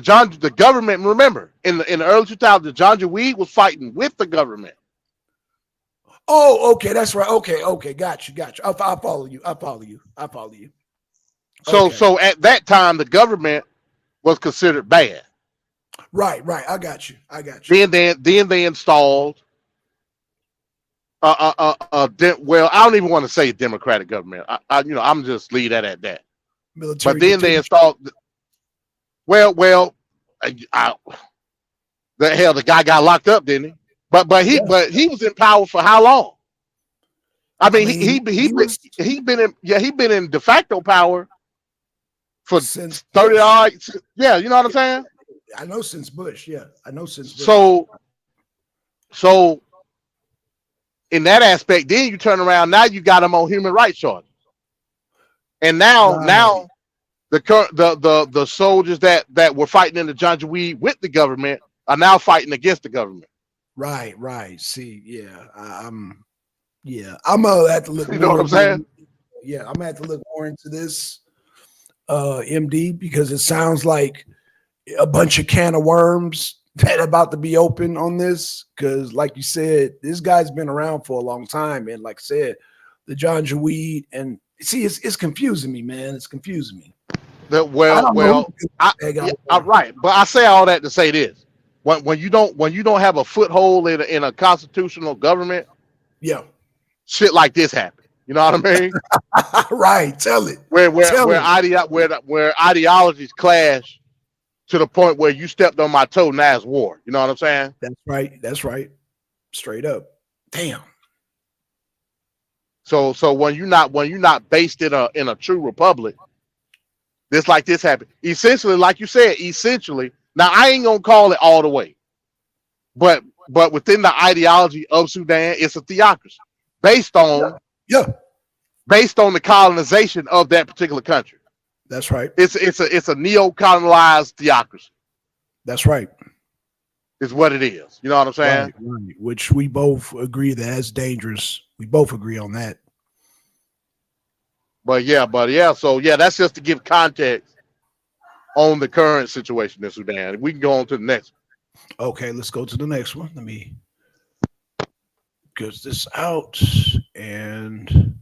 government. Remember, in the early 2000s, the Janjaweed was fighting with the government. Oh, okay, that's right. Okay, got you. I follow you. I follow you. Okay, So at that time, the government was considered bad. right. I got you. Then they installed well, I don't even want to say democratic government. I'm just leave that at that. But Military then they dictatorship. installed. Well, the hell, the guy got locked up, didn't he? Yeah, But he was in power for how long? I I mean, mean, he was he been in de facto power for since 30 Bush. odd. Yeah, you know what I'm saying. I know since Bush. Yeah, I know since Bush. So so in that aspect, then you turn around. Now you got him on human rights charges, and Right, now the soldiers that were fighting in the Janjaweed with the government are now fighting against the government. right. See, yeah, I'm gonna have to look You know what more. I'm saying? Yeah, I'm gonna have to look more into this, MD, because it sounds like a bunch of can of worms that are about to be open on this. Because, like you said, this guy's been around for a long time, and like I said, the John Jaweed and see, it's confusing me, man. It's confusing me. That I don't know who well, the guy yeah, are. right. But I say all that to say this: when you don't have a foothold in a constitutional government, Yeah, shit like this happen. You know what I mean? right. Tell it. Where Tell it. where ideologies clash to the point where you stepped on my toe, now it's war. You know what I'm saying? That's right. That's right. Straight up. Damn. So when you're not based in a true republic, this like this happened. Essentially, like you said, now I ain't gonna call it all the way, but within the ideology of Sudan, it's a theocracy based on Yeah. based on the colonization of that particular country. That's right. It's a neo-colonized theocracy. That's right. Is what it is. You know what I'm saying? Right. Right. Which we both agree that that's dangerous. We both agree on that. But yeah. So yeah, that's just to give context on the current situation in Sudan. We can go on to the next one. Okay, let's go to the next one. Let me get this out and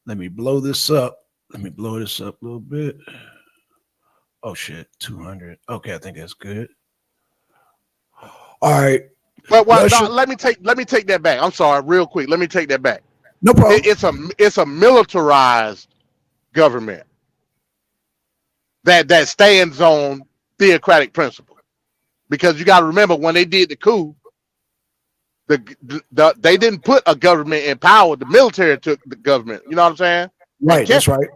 let me blow this up. Let me blow this up a little bit. Oh shit, 200. Okay, I think that's good. All right, But what? No, Russia. let me take that back. I'm sorry, real quick. Let me take that back. No problem. It's a militarized government that stands on theocratic principle. Because you got to remember when they did the coup, they didn't put a government in power. The military took the government. You know what I'm saying? And Right, that's kept it. right.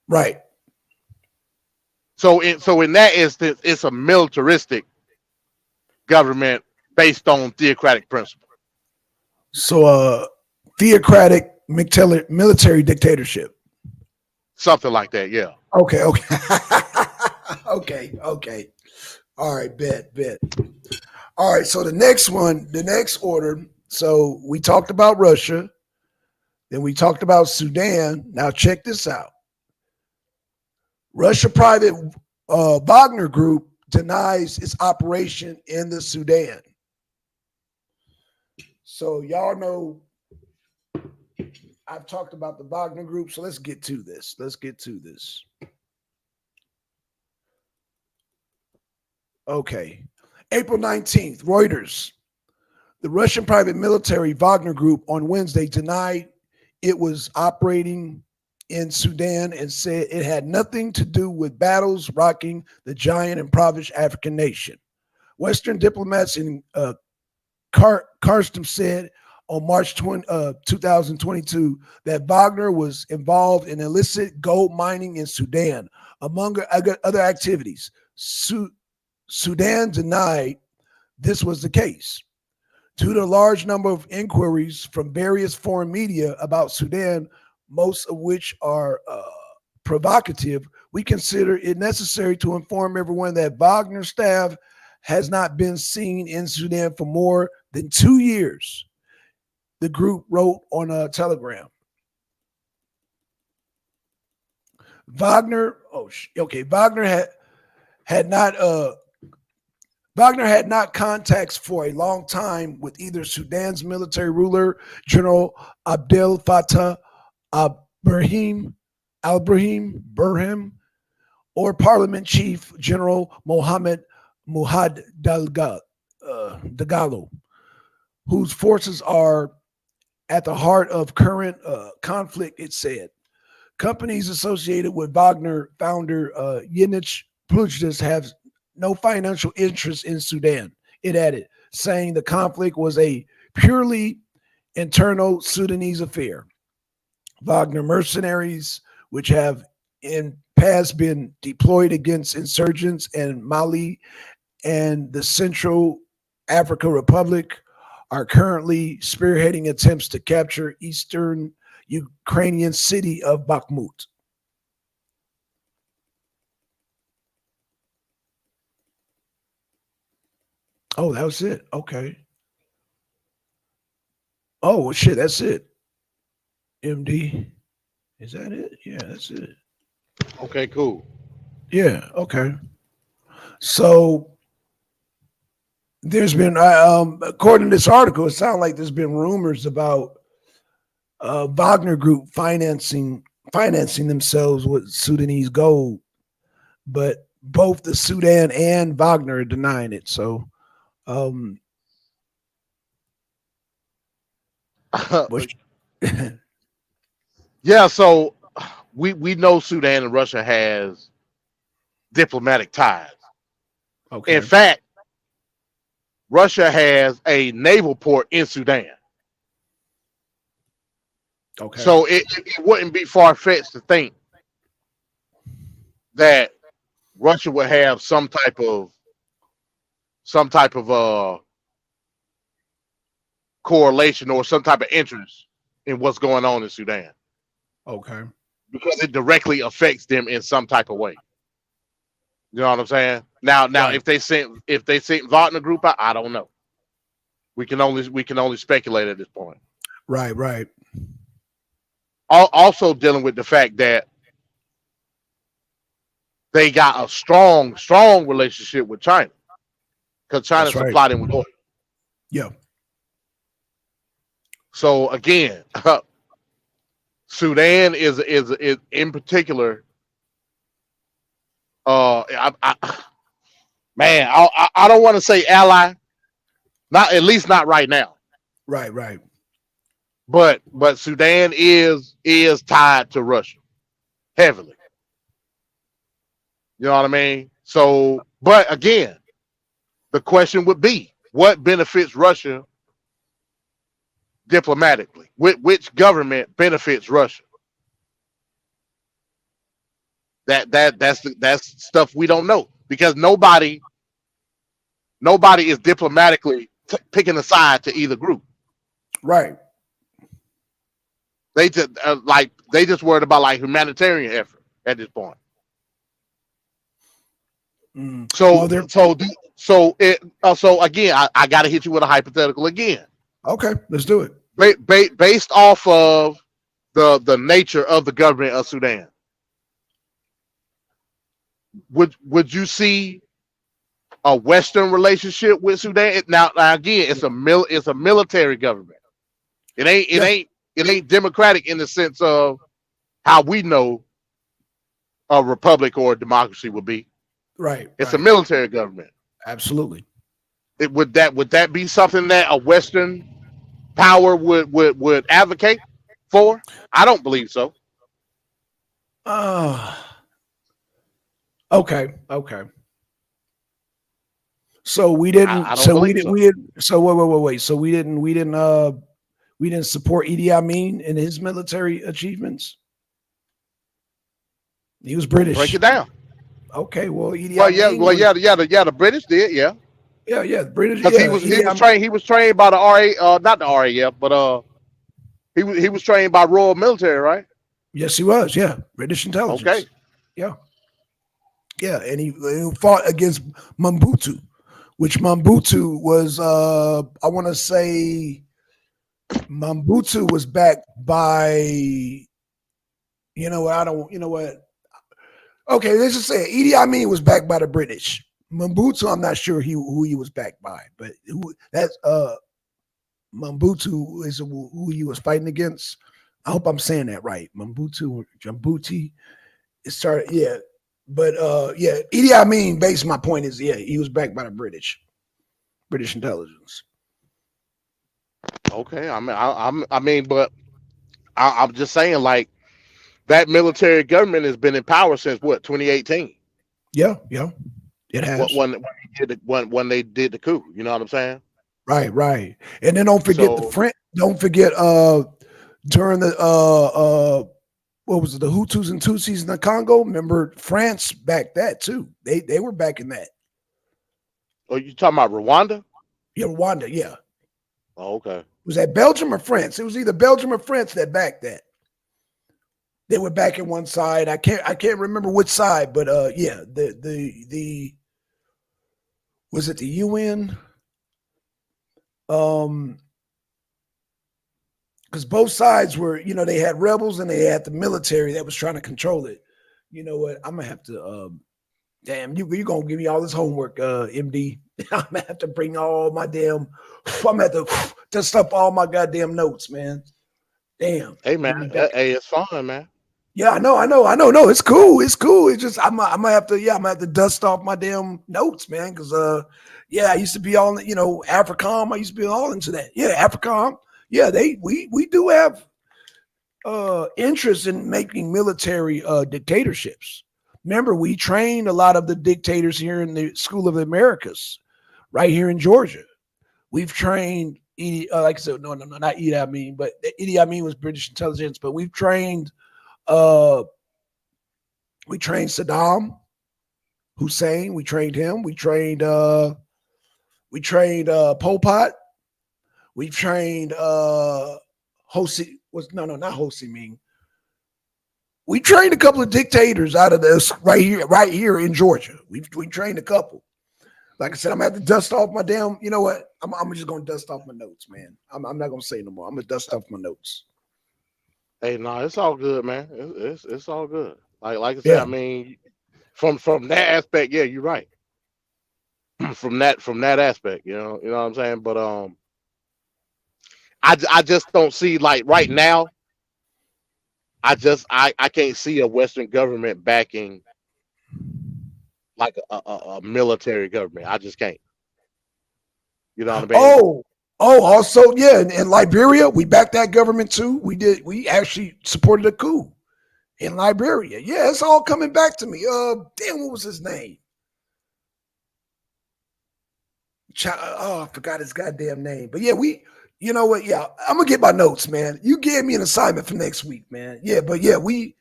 Right. So in that instance, it's a militaristic government based on theocratic principle. So, theocratic military dictatorship. Something like that. Yeah. Okay, okay, okay. All right, bet. All right, so the next one, the next order. So we talked about Russia, then we talked about Sudan. Now check this out. Russia private Wagner Group denies its operation in the Sudan. So y'all know I've talked about the Wagner Group, so let's get to this. Okay. April 19th, Reuters. The Russian private military Wagner Group on Wednesday denied it was operating in Sudan and said it had nothing to do with battles rocking the giant impoverished African nation. Western diplomats in Karsten said on March 2022 that Wagner was involved in illicit gold mining in Sudan, among other activities. Sudan denied this was the case. Due to a large number of inquiries from various foreign media about Sudan, most of which are provocative, we consider it necessary to inform everyone that Wagner staff has not been seen in Sudan for more than 2 years, the group wrote on a telegram. Wagner had not contacts for a long time with either Sudan's military ruler, General Abdel Fattah al-Burhan, or Parliament Chief General Mohammed Muhad Dagalo, whose forces are at the heart of current conflict, it said. Companies associated with Wagner founder Yinich Plujdas have no financial interest in Sudan, it added, saying the conflict was a purely internal Sudanese affair. Wagner mercenaries, which have in past been deployed against insurgents in Mali and the Central Africa Republic, are currently spearheading attempts to capture eastern Ukrainian city of Bakhmut. Oh, that was it. Okay. Oh, shit, that's it. MD. Is that it? Yeah, that's it. Okay. Cool. Yeah, okay. So there's been, according to this article, it sounds like there's been rumors about Wagner Group financing themselves with Sudanese gold, but both the Sudan and Wagner are denying it. So, Yeah. So we know Sudan and Russia has diplomatic ties. okay, In fact, Russia has a naval port in Sudan. okay, So it wouldn't be far fetched to think that Russia would have some type of correlation or some type of interest in what's going on in Sudan. Okay. because it directly affects them in some type of way. You know what I'm saying? Now, Right. if they sent Wagner group out, I don't know. We can only speculate at this point. Right. Right. Also dealing with the fact that they got a strong relationship with China because China That's right. supplied them with oil. Yeah. So again, Sudan is in particular. Man, I don't want to say ally, not at least not right now. Right. Right. But Sudan is tied to Russia heavily. You know what I mean? So, but again, the question would be, what benefits Russia diplomatically? Which government benefits Russia? That's stuff we don't know because nobody is diplomatically picking a side to either group. Right. They just worried about like humanitarian effort at this point. Well, So they're so so again, I got to hit you with a hypothetical again, okay. Let's do it. based off of the nature of the government of Sudan. Would you see a Western relationship with Sudan? Now again, it's a military government. It ain't it Yeah. ain't it ain't democratic in the sense of how we know a republic or a democracy would be. Right. It's a Right. military government. Absolutely. Would that be something that a Western power would advocate for? I don't believe so. Uh okay. Okay. So we didn't. I don't So we believe did. so. We did. So wait. So we didn't. We didn't. We didn't support Idi Amin in his military achievements. He was Well, break British. it down. Okay. Well, Idi Well, yeah, Amin well, was. yeah, the British did, yeah, Yeah. Yeah. British. because he Yeah. was he Idi was Amin. trained he was trained by the RA, not the RAF, but he was trained by Royal Military, right? Yes, he was. Yeah. British Okay, intelligence. Yeah. Yeah. And he fought against Mambutu, which Mambutu was. I want to say Mambutu was backed by. You know what? I don't. You know what? Okay, let's just say Idi Amin was backed by the British. Mambutu, I'm not sure who he was backed by, but that's Mambutu is who he was fighting against. I hope I'm saying that right. Mambutu or Jambuti. It started, yeah. But yeah, Idi Amin, based my point is, yeah, he was backed by the British intelligence. okay. But I'm just saying, like that military government has been in power since what 2018. Yeah, yeah, it What has. when they did the coup. You know what I'm saying? Right, right. And then don't forget the So French. Don't forget during the what was it, the Hutus and Tutsis in the Congo? Remember France backed that too. They were backing that. are you talking about Rwanda? Yeah, Rwanda, yeah. Oh, okay. Was that Belgium or France? It was either Belgium or France that backed that. They were backing one side. I can't remember which side, but yeah, the was it the UN? Because both sides were, they had rebels and they had the military that was trying to control it. You know what? I'm gonna have to damn, you're gonna give me all this homework, MD. I'm gonna have to bring all my damn. I'm gonna have to dust up all my goddamn notes, man. Damn. Hey Give man, me back. hey, it's fun, man. Yeah, I know. No, it's cool. It's cool. It's just I'm gonna have to. Yeah, I'm gonna have to dust off my damn notes, man. Because yeah, I used to be all Africom. I used to be all into that. Yeah, Africom. Yeah, we do have interest in making military dictatorships. Remember, we trained a lot of the dictators here in the School of the Americas, right here in Georgia. We've trained, like I said, no, not Idi Amin, but Idi Amin was British intelligence, but uh, we trained Saddam Hussein. We trained him. We trained Pol Pot. We trained Ho Si. Was no, not Ho Si Minh. We trained a couple of dictators out of this right here in Georgia. We trained a couple. Like I said, I'm gonna have to dust off my damn. You know what? I'm just gonna dust off my notes, man. I'm not gonna say no more. I'm gonna dust off my notes. Hey, no, it's all good, man. It's all good. Like I said, I Yeah. mean, from that aspect, yeah, you're right. From that aspect, you know what I'm saying. But I just don't see like right now. I can't see a Western government backing like a military government. I just can't. You know what I mean? Oh, also, yeah, in Liberia, we backed that government too. We did. We actually supported a coup in Liberia. Yeah, it's all coming back to me. Damn, what was his name? Oh, I forgot his goddamn name. But yeah, you know what? Yeah, I'm gonna get my notes, man. You gave me an assignment for next week, man. Yeah, but yeah, we've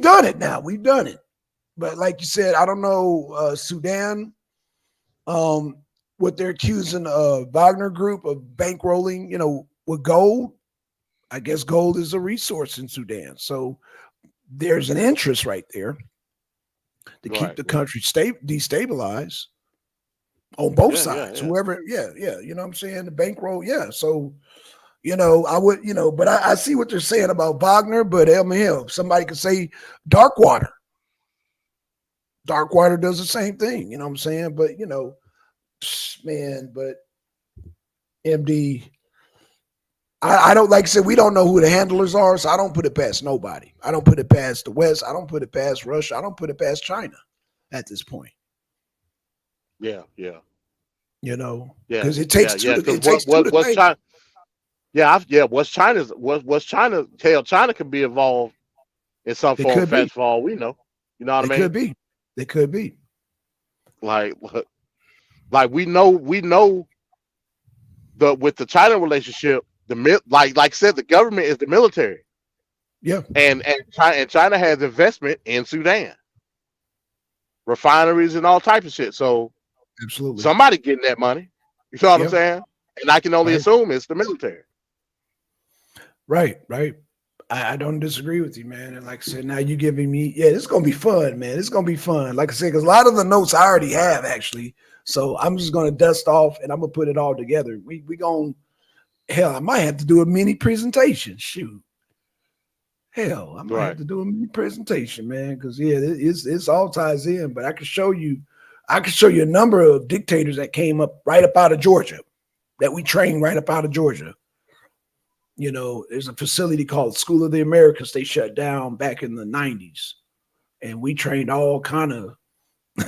done it now. We've done it. But like you said, I don't know Sudan. Um, what they're accusing Wagner Group of bankrolling, with gold. I guess gold is a resource in Sudan, so there's an interest right there to keep Right, the right. country destabilized on both Yeah, yeah, sides. yeah. Whoever, yeah, you know what I'm saying? The bankroll, yeah. So I would, but I see what they're saying about Wagner, but hell, somebody could say Darkwater. Darkwater does the same thing, you know what I'm saying? But man, but MD, I don't, like I said, we don't know who the handlers are, so I don't put it past nobody. I don't put it past the West. I don't put it past Russia. I don't put it past China at this point. Yeah, yeah, yeah, Because it yeah, takes two yeah. to Because it takes two to what's tango. China? Yeah, yeah. What's China? Hell, China could be involved in some They form of could be. fashion for all we know. You know what I They could mean? be. They could be. Like, like we know the with the China relationship, like I said, the government is the military, Yeah, and China has investment in Sudan, refineries and all types of shit. So absolutely. somebody getting that money. You know what I'm Yeah, saying? And I can only right, assume it's the military. right. I don't disagree with you, man. And like I said, now you giving me, yeah, it's gonna be fun, man. It's gonna be fun. Like I said, because a lot of the notes I already have actually. So I'm just gonna dust off and I'm gonna put it all together. We gonna hell, I might have to do a mini presentation. Shoot. Hell, I might have Right. to do a mini presentation, man, because yeah, it's all ties in. But I can show you a number of dictators that came up right up out of Georgia, that we trained right up out of Georgia. There's a facility called School of the Americas. They shut down back in the '90s, and we trained all kind of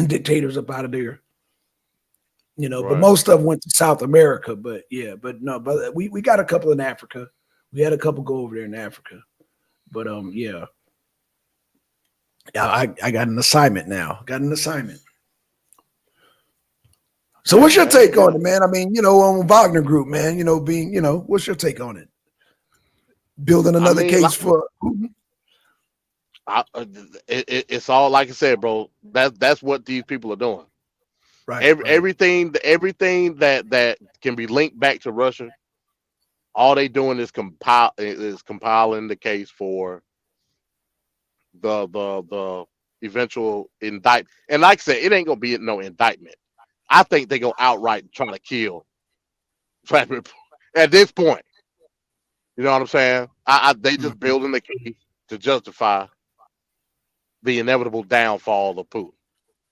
dictators up out of there. But Right. most of them went to South America. But yeah, but no, but we got a couple in Africa. We had a couple go over there in Africa. But yeah, I got an assignment now. Got an assignment. So Yeah, what's your man. take on Yeah. it, man? I mean, on Wagner Group, man. What's your take on it? Building I another mean, like, case for Putin? it's all like I said, bro. That's what these people are doing. Right, right. Everything that can be linked back to Russia, all they doing is compiling the case for the eventual indictment. And like I said, it ain't gonna be no indictment. I think they gonna outright try to kill Vladimir at this point. You know what I'm saying? They just Mhm. building the case to justify the inevitable downfall of Putin.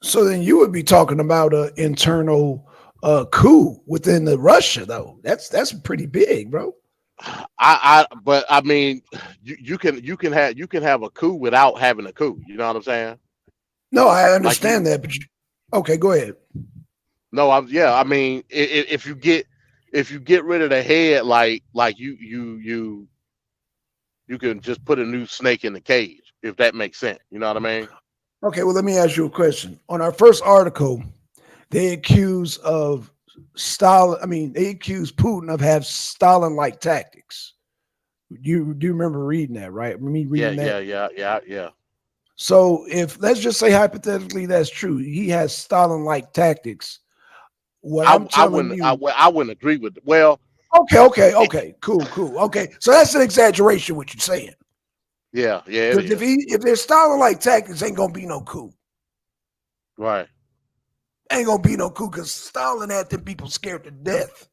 So then you would be talking about an internal coup within the Russia, though. That's pretty big, bro. But I mean, you can have a coup without having a coup. You know what I'm saying? No, I Like you, understand that, but okay, go ahead. no, yeah. I mean, if you get rid of the head, like you can just put a new snake in the cage, if that makes sense. You know what I mean? Okay, well, let me ask you a question. On our first article, they accuse of Stalin. I mean, they accuse Putin of have Stalin-like tactics. You do remember reading that, right? Me Yeah, reading yeah, that. yeah, yeah, yeah. So, if let's just say hypothetically that's true, he has Stalin-like tactics. What I I'm I telling wouldn't I, you, wou- I wouldn't agree with it. Well, okay, it, cool. Okay, so that's an exaggeration. What you're saying? Yeah, yeah, it Because is. if they're Stalin like tactics, ain't gonna be no coup. Right, Ain't gonna be no coup because Stalin had them people scared to death.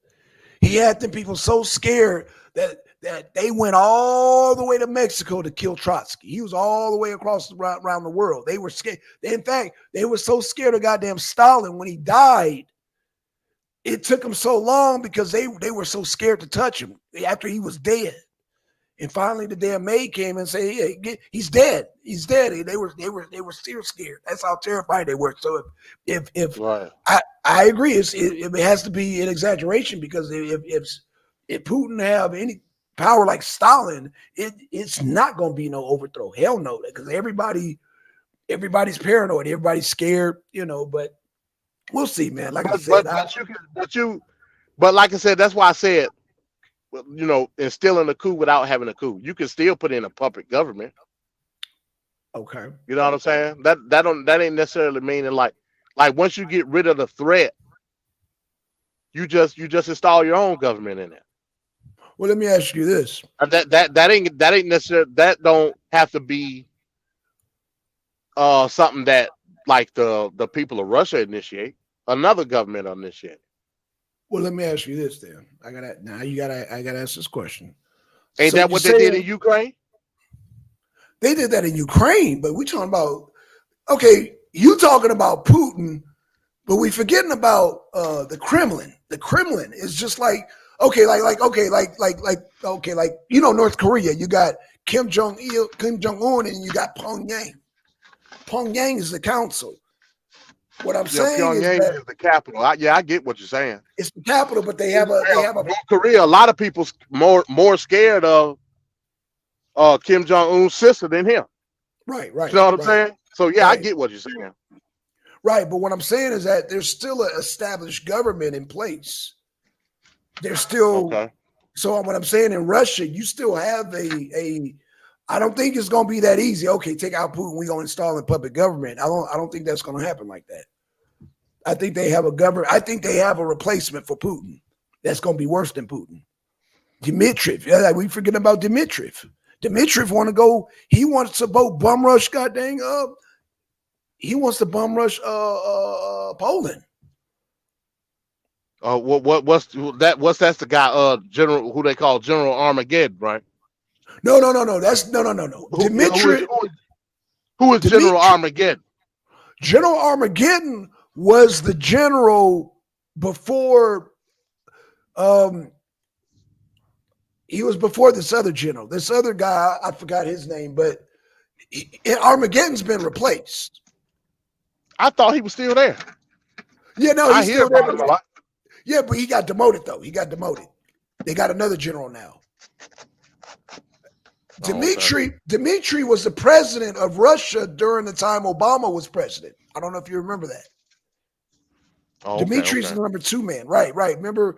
He had them people so scared that they went all the way to Mexico to kill Trotsky. He was all the way across around the world. They were scared. In fact, they were so scared of goddamn Stalin when he died. It took them so long because they were so scared to touch him after he was dead. And finally, the damn maid came and said, "Yeah, he's dead. He's dead." And they were still scared. That's how terrified they were. So if right. I agree, it has to be an exaggeration because if Putin have any power like Stalin, it's not going to be no overthrow. Hell no, because everybody's paranoid. Everybody's scared. But we'll see, man. Like I But said, but but you can but like I said, that's why I said, instilling a coup without having a coup. You can still put in a puppet government. okay. You know what I'm saying? That ain't necessarily meaning like once you get rid of the threat, you just install your own government in there. Well, let me ask you this. And that ain't necessarily, that don't have to be something that like the people of Russia initiate. Another government initiate. Well, let me ask you this then. I gotta ask this question. Ain't So that you what they did in saying Ukraine? they did that in Ukraine, but we talking about okay, you talking about Putin, but we forgetting about the Kremlin. The Kremlin is just like okay, like North Korea. You got Kim Jong Il, Kim Jong Un, and you got Pyongyang. Pyongyang is the council. What I'm Yeah, saying is Pyongyang that is the capital. I get what you're saying. it's the capital, but they have a North Korea, a lot of people's more scared of Kim Jong Un's sister than him. right, You know what I'm right, saying? So yeah, I right. get what you're saying. Right, but what I'm saying is that there's still an established government in place. There's still Okay. so what I'm saying in Russia, you still have a. I don't think it's going to be that easy. Okay, take out Putin. We're going to install a puppet government. I don't think that's going to happen like that. I think they have a government. I think they have a replacement for Putin that's going to be worse than Putin. Dmitriev. Yeah, we forget about Dmitriev. Dmitriev want to go. He wants to both bum rush. God dang up. He wants to bum rush Poland. What's that's the guy General, who they call General Armageddon, right? No. That's no. Who is General Dimitri. Armageddon? General Armageddon was the general before. He was before this other general. This other guy, I forgot his name, but Armageddon's been replaced. I thought he was still there. Yeah, no, I he's hear still there. about him a lot. Yeah, but he got demoted though. He got demoted. They got another general now. Oh, okay. Dmitry was the president of Russia during the time Obama was president. I don't know if you remember that. Oh, Dimitri's okay. the number two man. Right. Remember,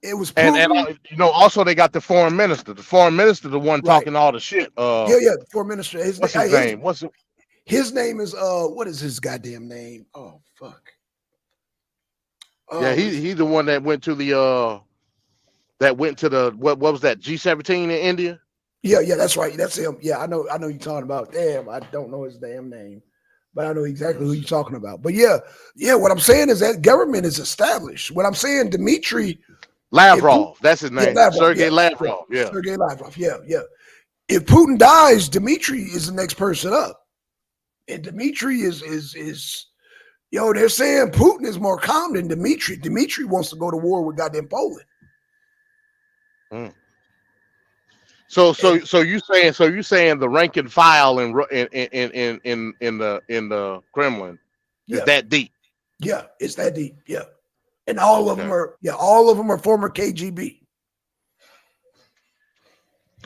it was And Putin. also they got the foreign minister. The foreign minister, the one Right. talking all the shit. Yeah. Foreign minister. What's his name? His name is what is his goddamn name? Oh fuck. Yeah, he's the one that went to the what was that, G17 in India? Yeah, that's right. That's him. Yeah, I know you're talking about. Damn, I don't know his damn name, but I know exactly who you're talking about. But yeah. What I'm saying is that government is established. What I'm saying, Dmitry Lavrov, that's his name. Lavrov, Sergei Lavrov. Yeah. Sergei Lavrov. Yeah. If Putin dies, Dmitry is the next person up, and Dmitry is they're saying Putin is more calm than Dmitry. Dmitry wants to go to war with goddamn Poland. Mm. So you saying the rank and file in the Kremlin is that deep? Yeah, it's that deep. Yeah, and all of them are former KGB.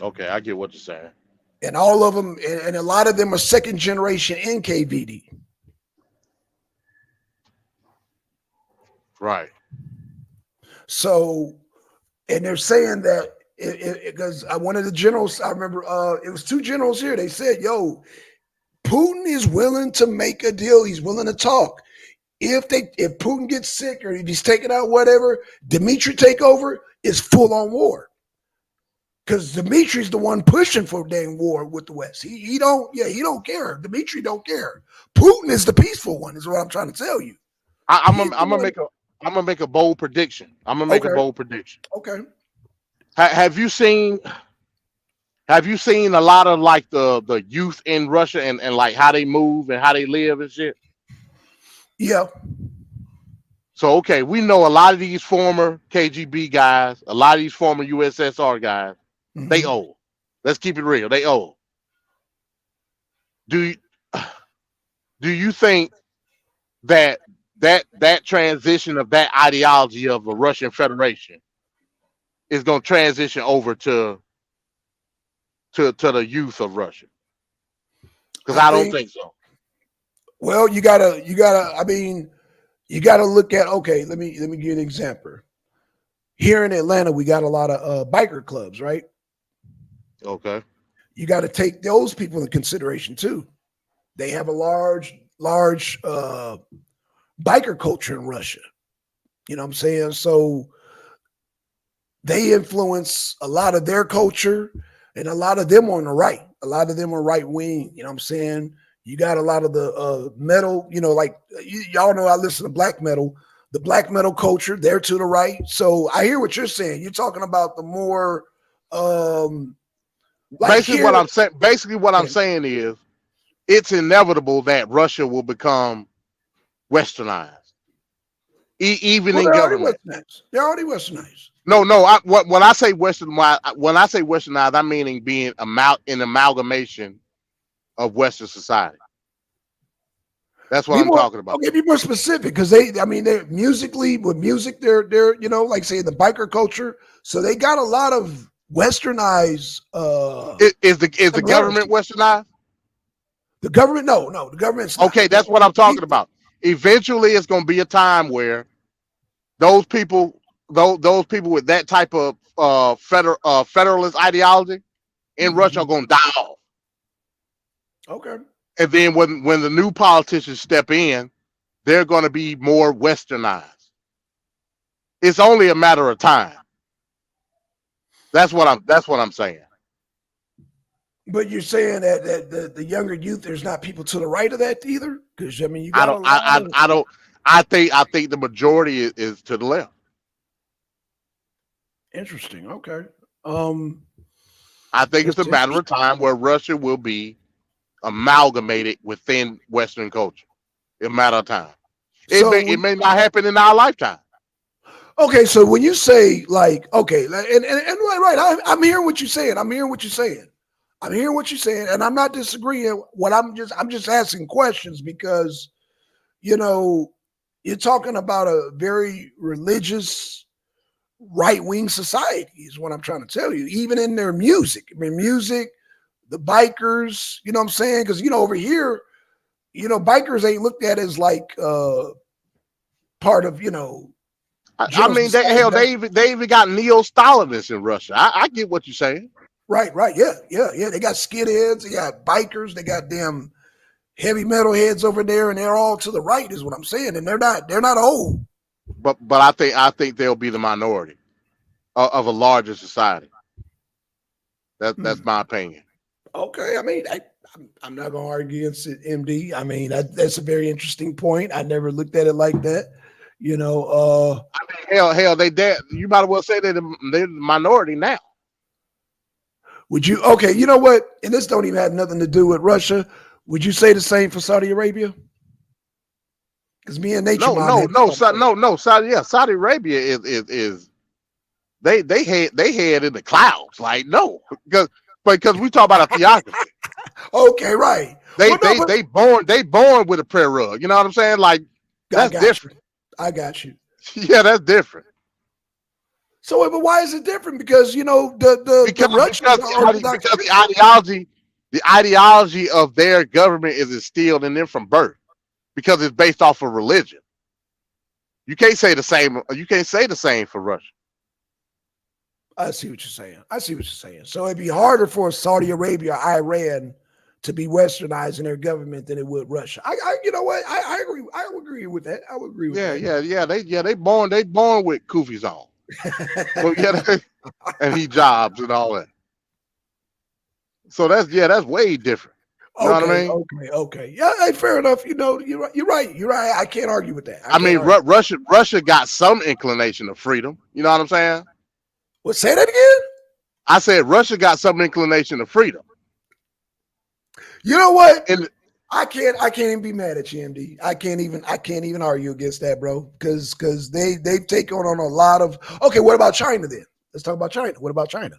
Okay, I get what you're saying. And all of them, and a lot of them are second generation NKVD. Right. So, and they're saying that because one of the generals, I remember it was two generals here. They said, "Yo, Putin is willing to make a deal. He's willing to talk. If Putin gets sick or if he's taken out, whatever, Dmitry take over, it's full on war." Because Dimitri's the one pushing for dang war with the West. He don't care. Dimitri don't care. Putin is the peaceful one, is what I'm trying to tell you. I'm He's gonna the I'm gonna one. make a I'm gonna make a bold prediction. I'm gonna make a Okay, bold prediction. okay. Have you seen a lot of like the youth in Russia and like how they move and how they live and shit? Yeah. So okay, we know a lot of these former KGB guys, a lot of these former USSR guys, they Hmm. old. Let's keep it real. They old. Do you, do you think that that transition of that ideology of the Russian Federation is going to transition over to the youth of Russia? Because I I don't think, think so. well, I mean, you gotta look at, okay, let me give you an example. Here in Atlanta, we got a lot of biker clubs, right? Okay. You got to take those people in consideration too. They have a large biker culture in Russia. You know what I'm saying? So they influence a lot of their culture, and a lot of them on the right. A lot of them are right wing. You know what I'm saying? You got a lot of the metal. Like y'all know, I listen to black metal. The black metal culture, they're to the right. So I hear what you're saying. You're talking about the more, like Basically, here. what I'm saying. Basically, what I'm Okay. saying is, it's inevitable that Russia will become westernized, even Well, in they're already government. westernized. They're already westernized. No, no. When I say when I say westernized, I'm meaning being an amalgamation of Western society. That's what Be I'm more talking about. okay. Be more specific, because they're musically with music. They're like say the biker culture. So they got a lot of westernized Is the government similarities. westernized? The government, no, the government's not. Okay, The that's what I'm talking people. about. Eventually, it's going to be a time where those people, those people with that type of federalist ideology in Russia Mhm. are going to die off. Okay. And then when the new politicians step in, they're going to be more westernized. It's only a matter of time. That's what I'm saying. But you're saying that the younger youth, there's not people to the right of that either, because I mean you I got a don't lot I of. I, I don't I think the majority is to the left. Interesting. Okay. Um, I think it's a that's matter of interesting. time where Russia will be amalgamated within Western culture. It's a matter of time. It So may it may not happen in our lifetime. okay, so when you say like, okay, and right, I'm hearing what you're saying. I'm hearing what you're saying. I'm hearing what you're saying, and I'm not disagreeing. I'm just asking questions because you know you're talking about a very religious right wing society is what I'm trying to tell you. Even in their music, I mean, music, the bikers, you know what I'm saying? Because over here, bikers ain't looked at as like part of I general mean, society. they even got neo-Stalinists in Russia. I get what you're saying. Right. Yeah. They got skinheads, they got bikers, they got them heavy metal heads over there, and they're all to the right, is what I'm saying. And they're not old. But I think they'll be the minority of a larger society. That's Hmm. my opinion. Okay, I mean, I'm not gonna argue against it, MD. I mean, that's a very interesting point. I never looked at it like that. You know, Hell, you might as well say they're the minority now. would you? Okay, you know what? And this don't even have nothing to do with Russia. Would you say the same for Saudi Arabia? Because me and Nature No, Mom no, had this no, conversation. no. Saudi Arabia is they head in the clouds. Like no, because we talk about a theocracy. Okay, right. They Well, no, they but they born with a prayer rug. You know what I'm saying? Like I that's got you. different. I got you. Yeah, that's different. So, but why is it different? Because the Russians Because are Orthodox. the ideology of their government is instilled in them from birth because it's based off of religion. You can't say the same. You can't say the same for Russia. I see what you're saying. I see what you're saying. So it'd be harder for Saudi Arabia or Iran to be westernized in their government than it would Russia. You know what? I agree. I would agree with that. I would agree with Yeah, that. yeah, yeah. They born with kufis on. Well, yeah, and he jobs and all that. So that's way different. You know what I Okay, mean? okay. Yeah, hey, fair enough. You know, you're right. You're right. You're right. I can't argue with that. I I can't mean, argue. Russia got some inclination of freedom. You know what I'm saying? Well, say that again. I said Russia got some inclination of freedom. You know what? And I can't even be mad at you, MD. I can't even argue against that, bro. Because they've taken on a lot of. Okay, what about China then? Let's talk about China. What about China?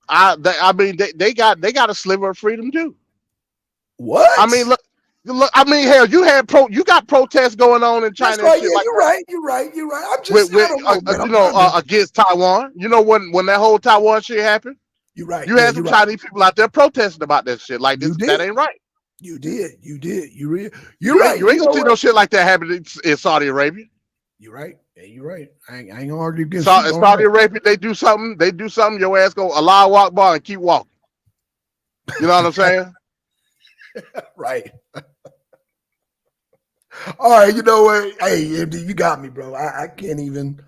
I mean, they got a sliver of freedom too. What? I mean, look. I mean, hell, you got protests going on in That's China and right. shit Yeah, like you're that. right. You're right. You're right. I'm just, I With don't know, man. you I'm know, trying to. against Taiwan. You know when that whole Taiwan shit happened, You're right. you Yeah, had some you're right. Chinese people out there protesting about that shit. Like You that did. ain't right. You did. You did. You're You right. ain't You gonna know see no what? shit like that happen in Saudi Arabia. You're right. Yeah, you're right. I ain't gonna argue against you. Saudi Arabia, they do something. Your ass go Allahu Akbar and keep walking. You know what I'm saying? Right. All right. You know what? Hey, MD, you got me, bro. I can't even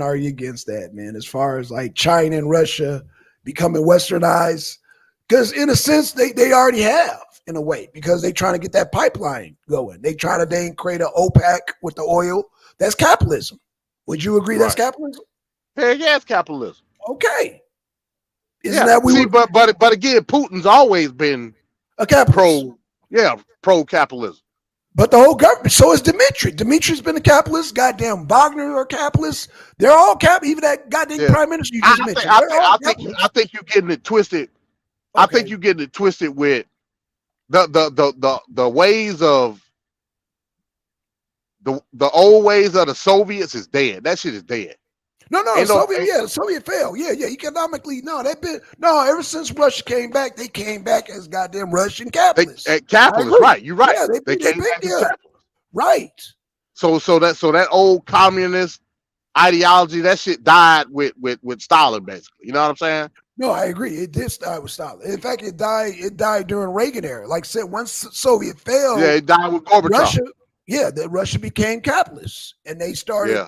argue against that, man. As far as like China and Russia becoming westernized, because in a sense they already have in a way, because they trying to get that pipeline going. They try to then create an OPEC with the oil. That's capitalism. Would you agree that's Right. capitalism? Hell yeah, it's capitalism. Okay. Isn't Yeah. that we See, were but again, Putin's always been a capitalist? pro capitalism. But the whole government, so is Dimitri. Dimitri's been a capitalist. Goddamn Wagner are capitalists. They're all cap. Even that goddamn Yeah. prime minister you just mentioned. They're all capitalists. I think you're getting it twisted. I think Okay. you're getting it twisted with the ways of the old ways of the Soviets is dead. That shit is dead. No, Ain't no the Soviet fell. Yeah. Economically, no, they've been ever since Russia came back, they came back as goddamn Russian capitalists. I capitalists, agree. right? You're right. Yeah, They they came been back as there. capitalists. Right. So that old communist ideology, that shit died with Stalin, basically. You know what I'm saying? No, I agree. It did start with Stalin. In fact, it died during Reagan era. Like I said, once Soviet fell, Yeah, it died with Gorbachev. Russia, that Russia became capitalist, and they started, Yeah.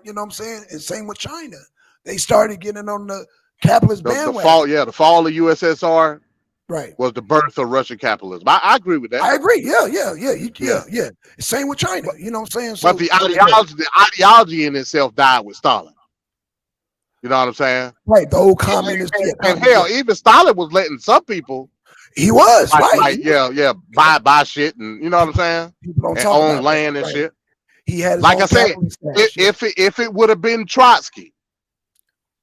you know what I'm saying? And same with China. They started getting on the capitalist The bandwagon. fall of USSR Right. was the birth of Russian capitalism. I agree with that. I agree. Yeah. Same with China. You know what I'm saying? So, But the ideology in itself died with Stalin. You know what I'm saying? right, the old communist. And hell, even Stalin was letting some people he was right. buy shit, and you know what I'm saying? People don't And talk own about land that. and Right. shit. He had his Like own I said, if it would have been Trotsky,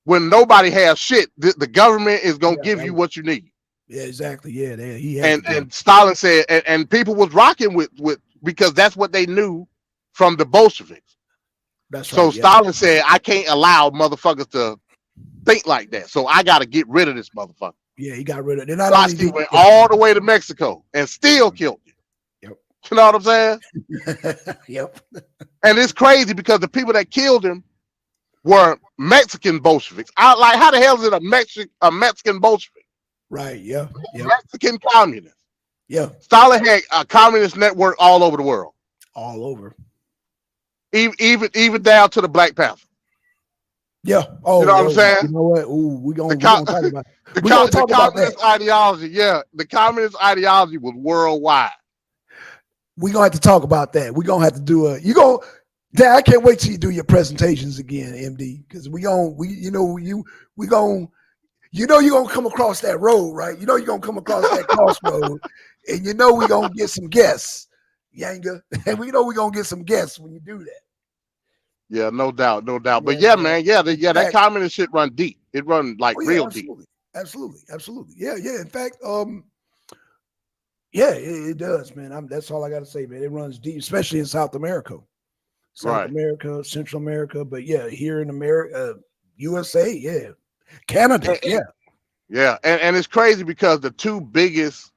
when nobody has shit, the government is gonna give you what you need. Yeah, exactly. Yeah, he had And Stalin said, and people was rocking with because that's what they knew from the Bolsheviks. That's right. So Stalin said, I can't allow motherfuckers to think like that. So I got to get rid of this motherfucker. Yeah, he got rid of it. Not Trotsky went all the way to Mexico and still killed him. Yep. You know what I'm saying? Yep. And it's crazy because the people that killed him were Mexican Bolsheviks. Like, how the hell is it a Mexican Bolshevik? Right. Yeah. Yep. Mexican communist. Yeah. Stalin had a communist network all over the world. All over. Even down to the Black Panther. Yeah. Oh, you know what I'm saying? You know what? Ooh, we're gonna talk about it. The communist ideology. Yeah, the communist ideology was worldwide. We're gonna have to talk about that. We're gonna have to do Dad, I can't wait till you do your presentations again, MD, because you're gonna come across that road, right? You know you're gonna come across that crossroad, and you know we're gonna get some guests, Yanga, and we know we're gonna get some guests when you do that. Yeah, no doubt. But man, that communist shit run deep. It run like real deep. Absolutely. Yeah. In fact, it does, man. That's all I got to say, man. It runs deep, especially in South America, America, Central America. But yeah, here in America, USA, Canada, yeah. And it's crazy because the two biggest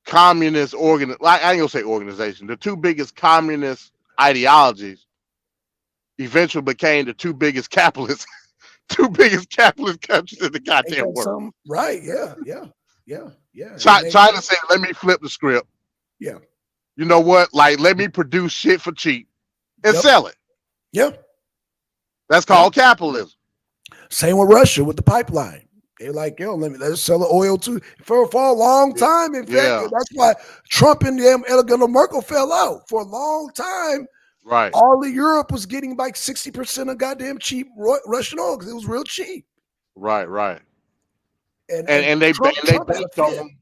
communist I ain't gonna say organization. The two biggest communist ideologies eventually became the two biggest capitalist countries in the goddamn world. Right? Yeah. China said, "Let me flip the script." Yeah. You know what? Like, let me produce shit for cheap and sell it. Yeah. That's called capitalism. Same with Russia with the pipeline. They're like, yo, let's sell the oil to for a long time. In fact, Yeah. that's why Trump and them Angela Merkel fell out for a long time. Right. All of Europe was getting like 60% of goddamn cheap Russian oil because it was real cheap. Right. Right. And And they Trump had a banked fit. on.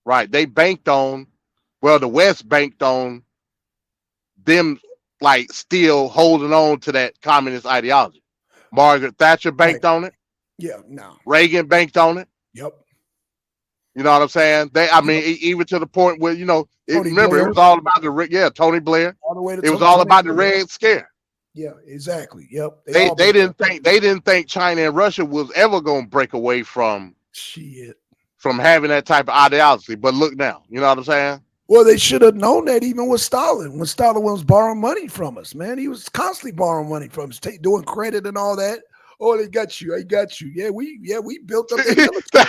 Right. They banked on. Well, the West banked on them like still holding on to that communist ideology. Margaret Thatcher Right. banked on it. Yeah. No. Reagan banked on it. Yep. You know what I'm saying? I mean, Yep. even to the point where Tony remember it Blair, was all about Tony Blair. all the way to It was all Tony about the Blair. Red Scare. Yeah, exactly. Yep. They didn't think China and Russia was ever going to break away from Shit. having that type of ideology. But look now, you know what I'm saying? Well, they should have known that even with Stalin. When Stalin was borrowing money from us, man, he was constantly borrowing money from us, doing credit and all that. Oh, they got you. I got you. Yeah, we built up their military.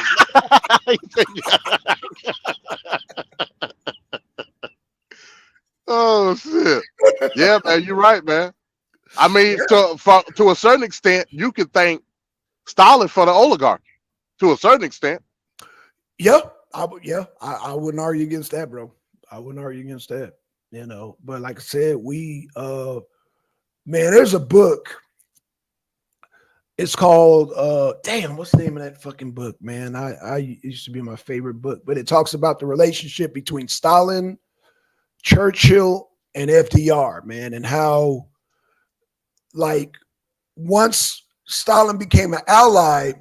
Oh shit! Yeah, man, you're right, man. I mean, to a certain extent, you could thank Stalin for the oligarchy. To a certain extent. Yeah, I wouldn't argue against that, bro. I wouldn't argue against that. But like I said, man, there's a book. It's called what's the name of that fucking book, man? I used to be my favorite book, but it talks about the relationship between Stalin, Churchill, and FDR, man, and how like once Stalin became an ally,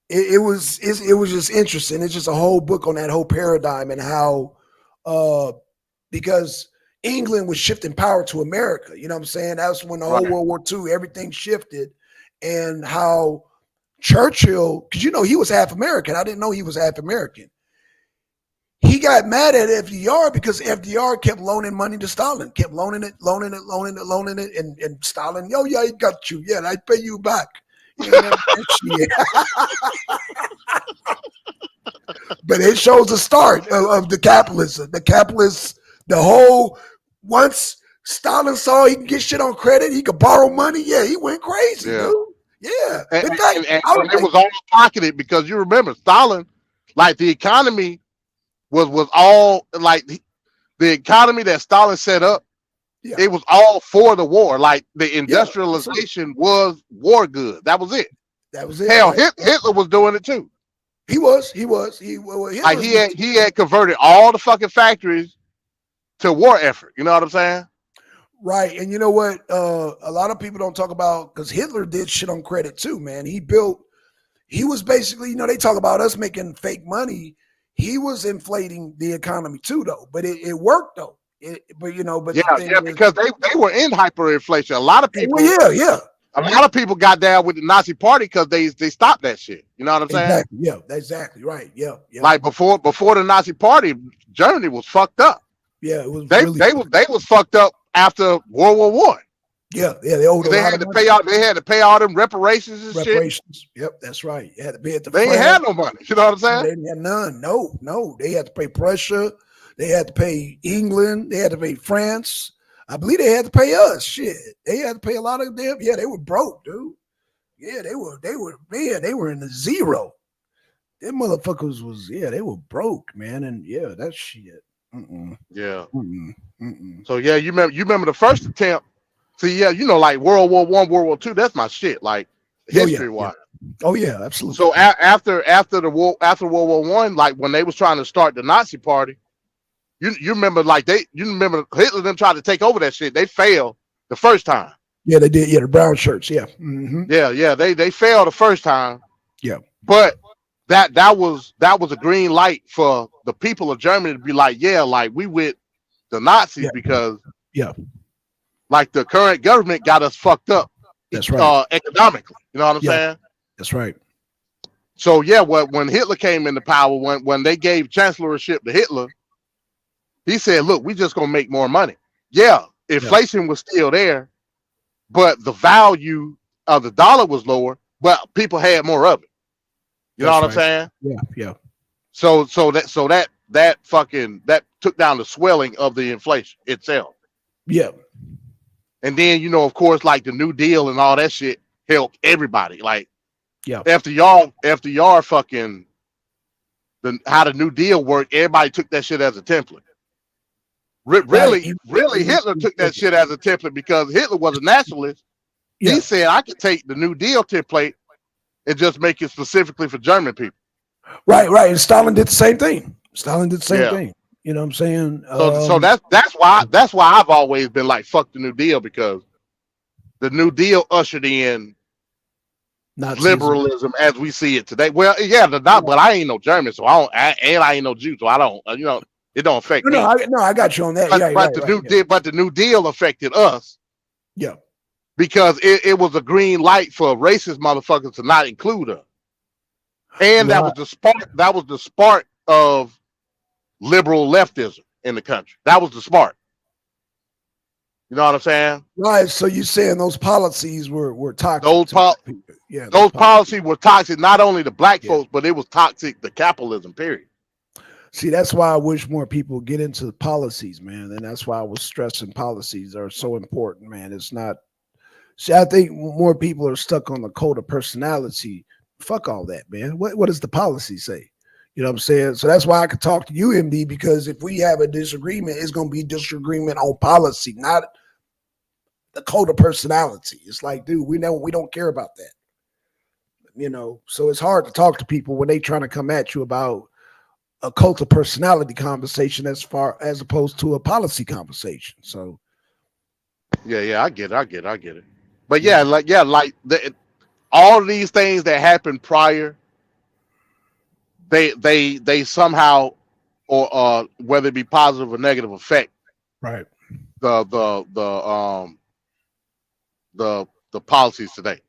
it was just interesting. It's just a whole book on that whole paradigm and how because England was shifting power to America, you know what I'm saying? That's when the whole World War II, everything shifted, and how Churchill, because he was half American. I didn't know he was half American. He got mad at FDR because FDR kept loaning money to Stalin, kept loaning it, and Stalin, yeah, he got you. Yeah, I pay you back. But it shows the start of the capitalism. Once Stalin saw he can get shit on credit, he could borrow money. Yeah, he went crazy, dude. Yeah. And it was all pocketed because you remember Stalin, like the economy was all like the economy that Stalin set up. Yeah. It was all for the war. Like the industrialization was war good. That was it. Hell, right? Hitler was doing it too. He was. He had converted all the fucking factories to war effort. You know what I'm saying? Right. And you know what? A lot of people don't talk about, because Hitler did shit on credit too, man. He was basically, they talk about us making fake money. He was inflating the economy too, though. But it worked though. Because they were in hyperinflation. A lot of people. Well, a lot of people got down with the Nazi Party because they stopped that shit. You know what I'm saying? Exactly. Yeah, that's exactly right. Yeah. Like before the Nazi Party, Germany was fucked up. Yeah, it was. They was fucked up after World War I. Yeah, they owed a lot had to pay out. They had to pay all them reparations and shit. Yep, that's right. You had to pay at the. They ain't had no money. You know what I'm saying? They didn't have none. No. They had to pay Prussia. They had to pay England. They had to pay France. I believe they had to pay us. Shit, they had to pay a lot of them. Yeah, they were broke, dude. Yeah, they were in the zero. Them motherfuckers they were broke, man. And yeah, that shit. Yeah. So yeah, you remember the first attempt. See, yeah, like World War I, World War II, that's my shit. Like history wise. Oh yeah, absolutely. So after World War I, like when they was trying to start the Nazi Party, you remember Hitler them tried to take over that shit. They failed the first time. Yeah, they did. Yeah, the brown shirts. Yeah. Mm-hmm. Yeah. They failed the first time. Yeah. But that was a green light for the people of Germany to be like, yeah, like we with the Nazis because like the current government got us fucked up. That's right. Economically. You know what I'm saying? That's right. So yeah, when Hitler came into power, when they gave chancellorship to Hitler, he said, look, we just gonna make more money. Yeah, inflation was still there, but the value of the dollar was lower, but people had more of it. You know what I'm saying? Yeah. So that took down the swelling of the inflation itself. Yeah. And then, of course, like the New Deal and all that shit helped everybody. Like Yeah. FDR fucking how the New Deal worked. Everybody took that shit as a template. Right. Really, Hitler took that shit as a template because Hitler was a nationalist. Yeah. He said, I could take the New Deal template and just make it specifically for German people. Right. And Stalin did the same thing. Yeah. You know what I'm saying? So that's why I've always been like, fuck the New Deal, because the New Deal ushered in Nazism. liberalism as we see it today. Well, yeah, but I ain't no German, so I ain't no Jew, so I don't, it don't affect me. I got you on that. But the New Deal affected us. Yeah. Because it was a green light for racist motherfuckers to not include us. And that was the spark of liberal leftism in the country. That was the spark. You know what I'm saying? Right. So you're saying those policies were toxic. Those policies were toxic, not only to black folks, but it was toxic to capitalism, period. See, that's why I wish more people get into the policies, man. And that's why I was stressing policies are so important, man. It's not. See, I think more people are stuck on the code of personality. Fuck all that, man. What does the policy say? You know what I'm saying? So that's why I could talk to you, MD, because if we have a disagreement, it's going to be disagreement on policy, not the code of personality. It's like, dude, we don't care about that. So it's hard to talk to people when they trying to come at you about a cult of personality conversation as opposed to a policy conversation. So yeah, I get it. But all of these things that happened prior, they somehow, or whether it be positive or negative, affect right the policies today.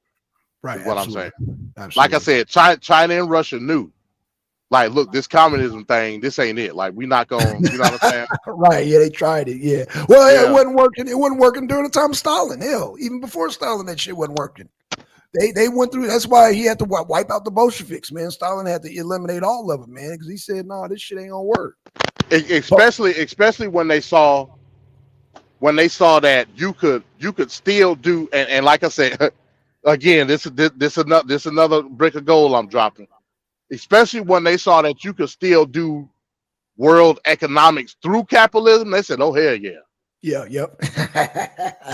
Right. Is what absolutely. I'm saying. Absolutely. Like I said, China and Russia knew. Like, look, this communism thing, this ain't it. Like, we not going, you know what I'm saying? Right. Yeah, they tried it. Yeah. Well, yeah. It wasn't working. It wasn't working during the time of Stalin. Hell, even before Stalin, that shit wasn't working. They went through. That's why he had to wipe out the Bolsheviks, man. Stalin had to eliminate all of them, man, because he said, "No, this shit ain't gonna work." Especially when they saw that you could still do, and like I said, again, this another brick of gold I'm dropping. Especially when they saw that you could still do world economics through capitalism, they said, "Oh hell yeah!" Yeah. Yep.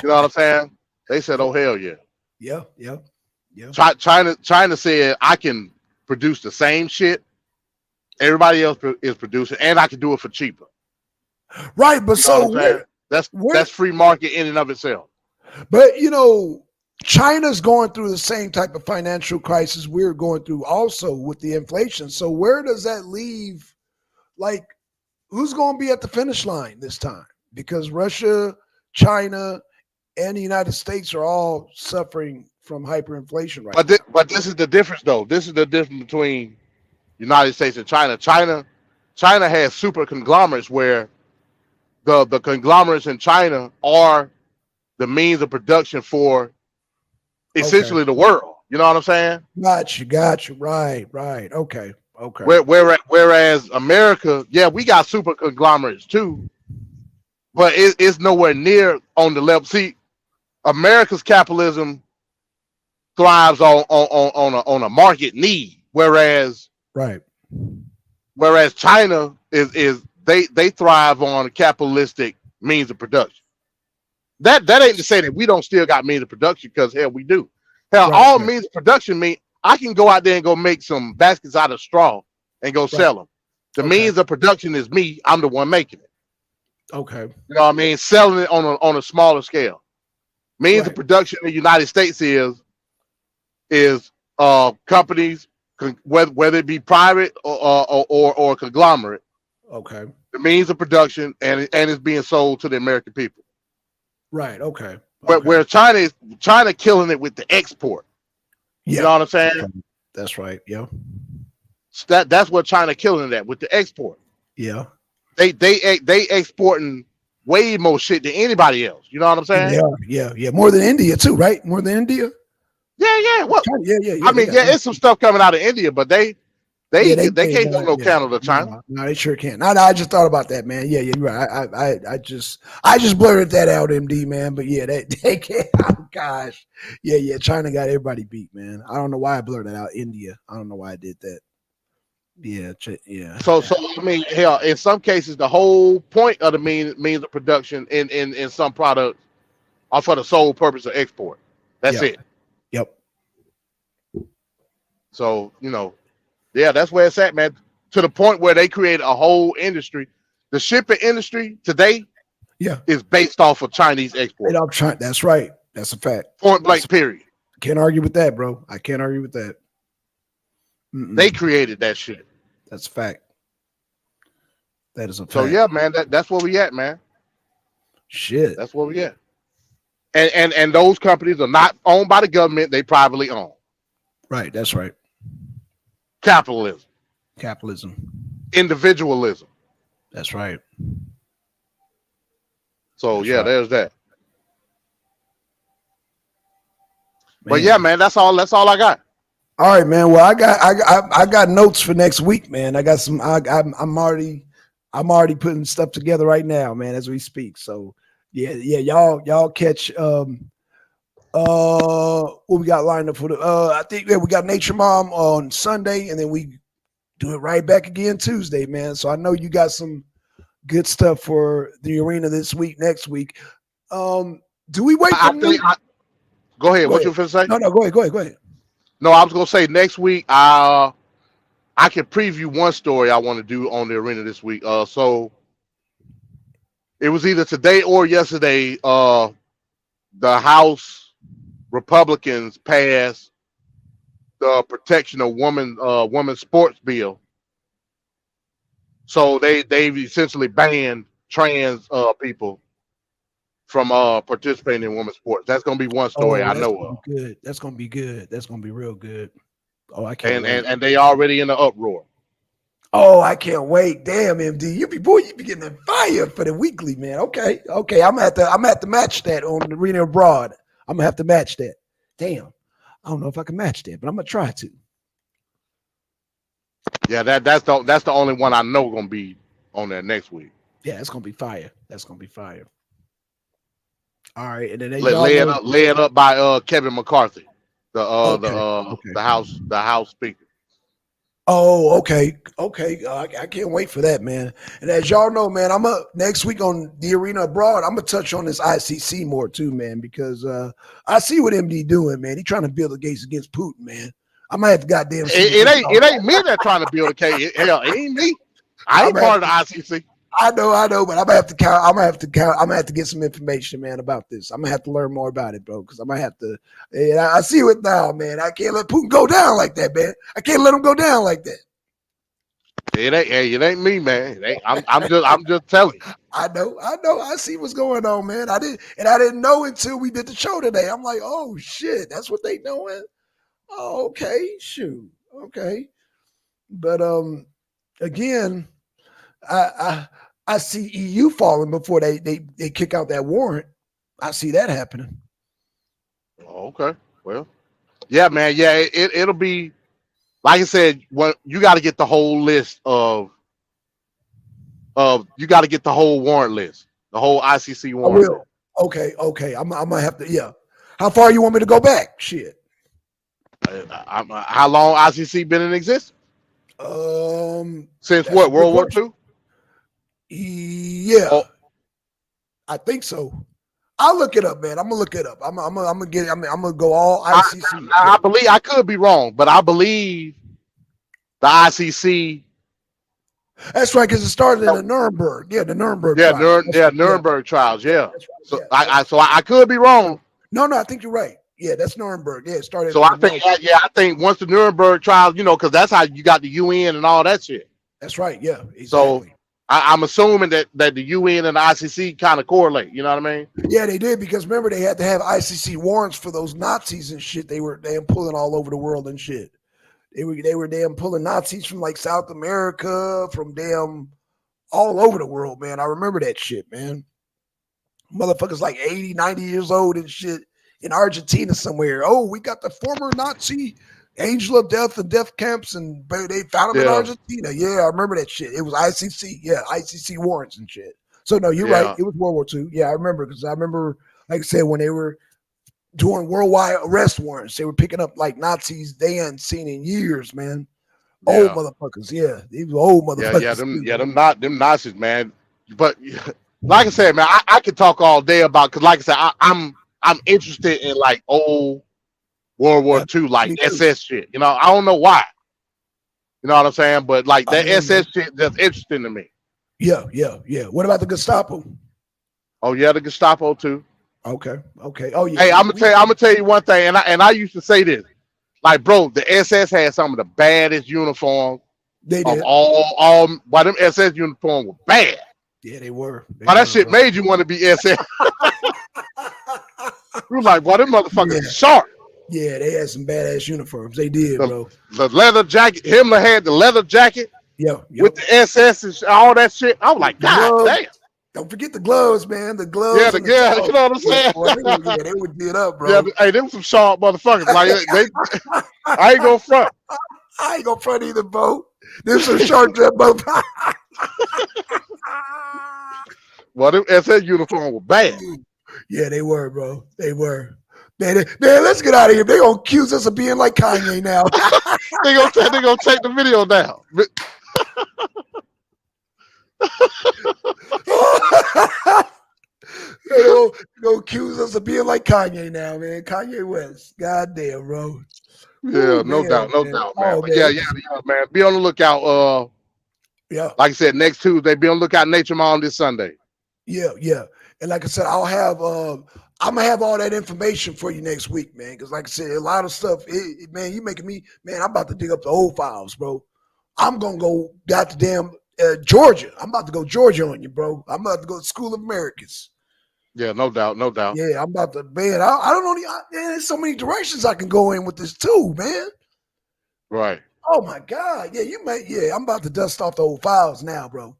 You know what I'm saying? They said, "Oh hell yeah!" Yeah. China said, "I can produce the same shit everybody else is producing, and I can do it for cheaper." Right, but that's free market in and of itself. But China's going through the same type of financial crisis we're going through also with the inflation. So where does that leave? Like, who's going to be at the finish line this time? Because Russia, China, and the United States are all suffering from hyperinflation right now. But this is the difference, though. This is the difference between United States and China. China has super conglomerates where the conglomerates in China are the means of production for essentially the world. You know what I'm saying? Got you. Right. Okay. Whereas America, yeah, we got super conglomerates too, but it's nowhere near on the level. See, America's capitalism thrives on a market need, whereas China is they thrive on capitalistic means of production. That ain't to say that we don't still got means of production, because hell, we do. Hell, all means of production mean I can go out there and go make some baskets out of straw and go sell them. The means of production is me. I'm the one making it. Okay. You know what I mean? Selling it on a smaller scale. Means of production in the United States is companies, whether it be private or conglomerate. Okay. The means of production, and it's being sold to the American people. Right. Okay. Where China killing it with the export. You know what I'm saying? Okay. That's right. Yeah. That's what China killing it at, with the export. Yeah. They exporting way more shit than anybody else. You know what I'm saying? Yeah. More than India too, right? More than India. Yeah. What? Yeah. I mean, it's some stuff coming out of India, but they Yeah, They they can't go no yeah. Canada, China. No, they sure can't. No, I just thought about that, man. Yeah, you're right. I just blurted that out, MD, man. But yeah, they can't. Oh gosh, yeah. China got everybody beat, man. I don't know why I blurted out India. I don't know why I did that. Yeah, yeah. So I mean, hell, in some cases, the whole point of the means of production in some products are for the sole purpose of export. That's Yep, it. yep. So yeah, that's where it's at, man. To the point where they created a whole industry. The shipping industry today Yeah, is based off of Chinese right export. off China. That's right. That's a fact. Point That's blank. Period. can't argue with that, bro. I can't argue with that. They Mm-mm. created that shit. That's a fact. That is a So fact. yeah, man, that's where we at, man. Shit. That's where we at. And those companies are not owned by the government; they privately owned. Right. That's right. Capitalism, Capitalism. individualism. That's right. So That's yeah, right. there's that. But yeah, Man. man, that's all. That's all I got. All right, man. Well, I got notes for next week, man. I got some. I'm already putting stuff together right now, man, as we speak. So yeah. Y'all catch what we got lined up for the I think we got Nature Mom on Sunday, and then we do it right back again Tuesday, man. So I know you got some good stuff for the arena this week, next week. Do we wait for I think. new? Go ahead. Go What ahead. you finna say? No, go ahead. No, I was gonna say next week. I can preview one story I want to do on the arena this week. So it was either today or yesterday. The House Republicans passed the protection of women's sports bill. So they've essentially banned trans people from participating in women's sports. That's gonna be one story Oh, I that's know gonna be of. good. That's gonna be good. That's gonna be real good. Oh, I can't And wait. and, and they already in the uproar. Oh, I can't wait. Damn, MD, you be getting that fire for the weekly, man. Okay. I'm gonna have to match that on the arena abroad. I'm gonna have to match that. Damn. I don't know if I can match that, but I'm gonna try to. Yeah, that's the only one I know gonna be on there next week. Yeah, it's gonna be fire. That's gonna be fire. All right, and then as Lay, y'all lay it know, up, lay it up by Kevin McCarthy, okay, okay. the House Speaker. Oh, okay, okay. I can't wait for that, man. And as y'all know, man, I'm up next week on the arena abroad. I'm gonna touch on this ICC more too, man, because I see what MD doing, man. He trying to build a case against Putin, man. I might have to goddamn see what It this. ain't it ain't me that trying to build a case. Hell, it ain't me. I I'm ain't gonna have part of to, the ICC. I know, but I'm gonna have to count. I'm gonna have to count. I'm gonna have to get some information, man, about this. I'm gonna have to learn more about it, bro, because I might have to. And I see it now, man. I can't let Putin go down like that, man. I can't let him go down like that. It ain't me, man. It ain't, I'm just telling you. I know. I see what's going on, man. I didn't know until we did the show today. I'm like, oh shit, that's what they doing. Oh, okay, shoot, okay. But again, I I see EU falling before they kick out that warrant. I see that happening. Oh, okay. Well, yeah, man. Yeah, it'll be like I said. What you got to get the whole list of you got to get the whole warrant list, the whole ICC I warrant list. will. Okay. I might have to. Yeah. How far you want me to go back? Shit. How long ICC been in existence? Since That's a what? good World War question. II? Yeah, Oh, I think so. I'll look it up, man. I'm gonna look it up. I'm gonna get. I'm gonna go all ICC. I believe I could be wrong, but I believe the ICC. That's right, because it started in the Nuremberg. Yeah, the Nuremberg Yeah, trial. That's right. Yeah, Nuremberg trials. Yeah. that's right. So Yeah, that's I could be right. wrong. No, I think you're right. Yeah, that's Nuremberg. Yeah, it started So in I the think Nuremberg. I think once the Nuremberg trials, because that's how you got the UN and all that shit. That's right. Yeah, So exactly. I'm assuming that the UN and the ICC kind of correlate. You know what I mean? Yeah, they did because remember they had to have ICC warrants for those Nazis and shit. They were damn pulling all over the world and shit. They were damn pulling Nazis from like South America, from damn all over the world, man. I remember that shit, man. Motherfuckers like 80, 90 years old and shit in Argentina somewhere. Oh, we got the former Nazi Angel of Death and Death Camps, and they found them in Yeah, Argentina. Yeah, I remember that shit. It was ICC. Yeah, ICC warrants and shit. So no, you're right. yeah, It was World War II. Yeah, I remember because I remember, like I said, when they were doing worldwide arrest warrants, they were picking up like Nazis they hadn't seen in years, man. Old yeah, motherfuckers. Yeah, these were old yeah. motherfuckers too. Them not them Nazis, man. But like I said, man, I could talk all day about because, like I said, I'm interested in like old World War Yeah, II, like me too. SS shit. You know, I don't know why. You know what I'm saying? But like I that mean, SS shit, that's interesting to me. yeah. What about the Gestapo? Oh yeah, the Gestapo too. Okay. Oh yeah, Hey, I'm gonna tell you one thing, and I used to say this, like, bro, the SS had some of the baddest uniforms they of did. all. Why them SS uniforms were bad. Yeah, they were. They Why that were, shit bro. made you want to be SS. You were like, boy, them motherfuckers Yeah, is sharp. yeah, they had some badass uniforms. They did, The, bro. the leather jacket, Himmler had the leather jacket Yep. with the SS and all that shit. I was like, The God gloves. damn. Don't forget the gloves, man. The Yeah, gloves and the yeah, you belt. know what I'm Yeah, saying? boy, they were did up, Yeah, bro. hey, them some sharp motherfuckers. Like they I ain't gonna front. I ain't gonna front either, bro. There's some sharp dress, motherfucker. Well, them SS uniform was bad. Yeah, they were, bro. They were. Man, let's get out of here. They gonna accuse us of being like Kanye now. They gonna take the video down. They gonna accuse us of being like Kanye now, man. Kanye West. God damn, bro. Yeah, Ooh, man, no man. doubt, man. Oh But man, yeah, this is, man. Be on the lookout. yeah, Like I said, next Tuesday, be on the lookout Nature Mom this Sunday. yeah. And like I said, I'm gonna have all that information for you next week, man. Because like I said, a lot of stuff, man, you making me, man. I'm about to dig up the old files, bro. I'm gonna go goddamn Georgia. I'm about to go Georgia on you, bro. I'm about to go to School of Americans. Yeah, no doubt, no doubt. Yeah, I'm about to, man. I don't know. Man, there's so many directions I can go in with this too, man. Right. Oh my God. Yeah, I'm about to dust off the old files now, bro.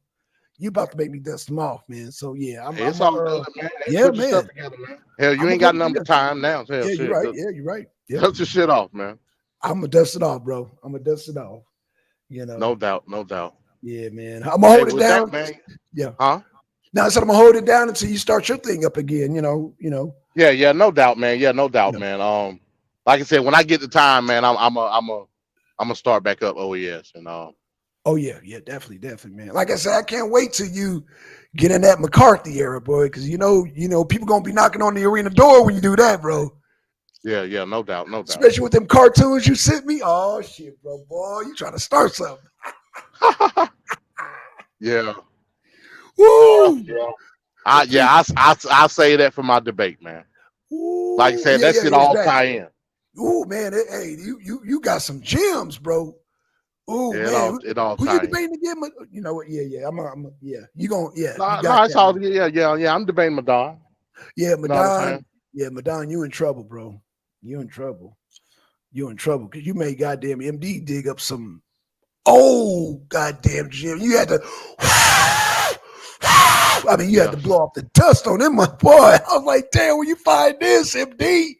You about to make me dust them off, man. So yeah, Hey, it's all good, man. Hey, yeah, put your stuff man. together, man. Hell, you I'm gonna ain't put got it nothing but together. time now. Hell, Yeah, you're shit. right. Yeah, you're right. Yep. Dust your shit off, man. I'm gonna dust it off, bro. I'm gonna dust it off. You know. No doubt, no doubt. Yeah, man. I'm gonna Hey, hold it with that, down. man. Yeah. Huh? Now I said I'm gonna hold it down until you start your thing up again. Yeah, no doubt, man. Yeah, no doubt, Yeah. man. Like I said, when I get the time, man, I'm gonna start back up OES and Oh yeah, definitely, man. Like I said, I can't wait till you get in that McCarthy era, boy, because people gonna be knocking on the arena door when you do that, bro. yeah, no doubt, no doubt. Especially with them cartoons you sent me. Oh shit, bro, boy, you trying to start something? Yeah. Woo! Yeah. Well, please. I say that for my debate, man. Like I Ooh, said, yeah, that yeah, shit yeah. all That. tie in. Ooh, man, hey, you got some gems, bro. Ooh, Yeah, man, it all who you tie in. debating again? You know what? Yeah. Yeah. You got No, it's that, all man. yeah. I'm debating my dog. Yeah, You know what I'm Madon. saying? Yeah, Madon, you in trouble, bro. You in trouble. You in trouble because you made goddamn MD dig up some old goddamn gym. You had to. I mean, you had Yeah. to blow off the dust on them, my boy. I was like, damn, where you find this, MD?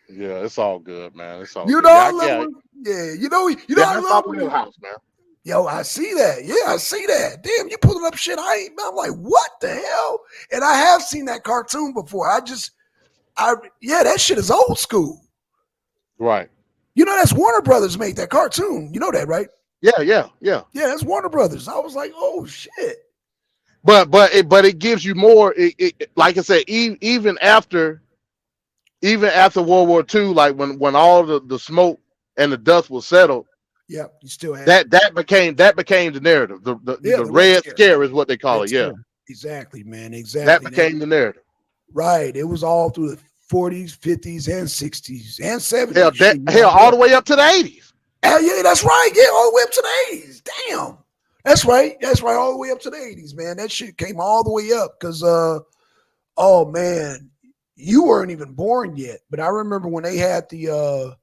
Yeah, it's all good, man. It's all You good. know I Yeah, love yeah. when, I That's love our when you. wheelhouse, man. Yo, I see that. Yeah, I see that. Damn, you pulling up shit. I'm like, what the hell? And I have seen that cartoon before. That shit is old school. Right. You know, that's Warner Brothers made that cartoon. You know that, right? Yeah. Yeah, that's Warner Brothers. I was like, oh shit. But it gives you more. Like I said, even after World War II, like when all the smoke and the dust was settled, Yeah, you still had that became the narrative. The the Red Red Scare. Scare is what they call Red it. Yeah, Scare. Exactly, man. that Exactly. became the narrative. Right. It was all through the 40s, 50s, and 60s, and Hell, 70s. Shit, all the way up to the 80s. Hell yeah, that's right. Yeah, all the way up to the 80s. Damn. That's right. That's right. All the way up to the 80s, man. That shit came all the way up because oh man, you weren't even born yet. But I remember when they had the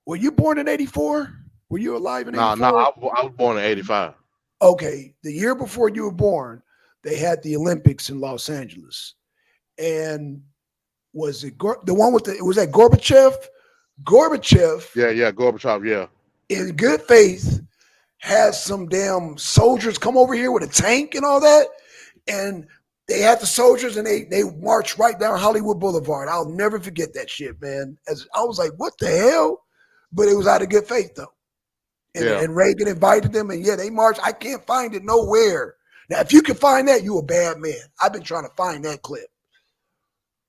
were you born in 84? Were you alive in No, 84? I was born in '85. Okay. The year before you were born, they had the Olympics in Los Angeles. And was it the one with was that Gorbachev Gorbachev, Yeah, Gorbachev, yeah. in good faith, has some damn soldiers come over here with a tank and all that, and they had the soldiers and they marched right down Hollywood Boulevard. I'll never forget that shit, man. As I was like, what the hell? But it was out of good faith though. Yeah, And Reagan invited them, and yeah, they marched. I can't find it nowhere. Now, if you can find that, you a bad man. I've been trying to find that clip.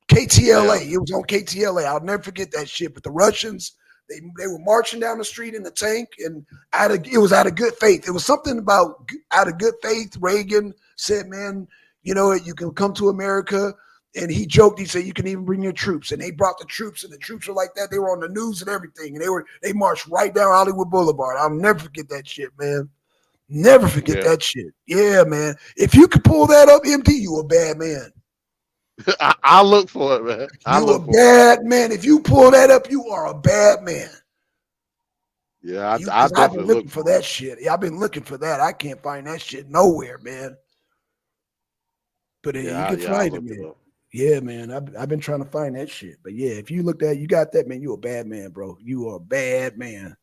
KTLA. yeah, It was on KTLA. I'll never forget that shit. But the Russians, they were marching down the street in the tank, and it was out of good faith. It was something about out of good faith. Reagan said, "Man, you know what? You can come to America." And he joked. He said, "You can even bring your troops." And they brought the troops, and the troops were like that. They were on the news and everything, and they marched right down Hollywood Boulevard. I'll never forget that shit, man. Never forget yeah. that shit. Yeah, man. If you could pull that up, MD, you a bad man. I look for it, man. I You a look for it. bad man. If you pull that up, you are a bad man. Yeah, I Because I've been definitely looking look for for that it. shit. I've been looking for that. I can't find that shit nowhere, man. But you can Yeah, I'll find it, look it man. up. Yeah, man. I've been trying to find that shit. But yeah, if you looked at you got that, man, you a bad man, bro. You are a bad man.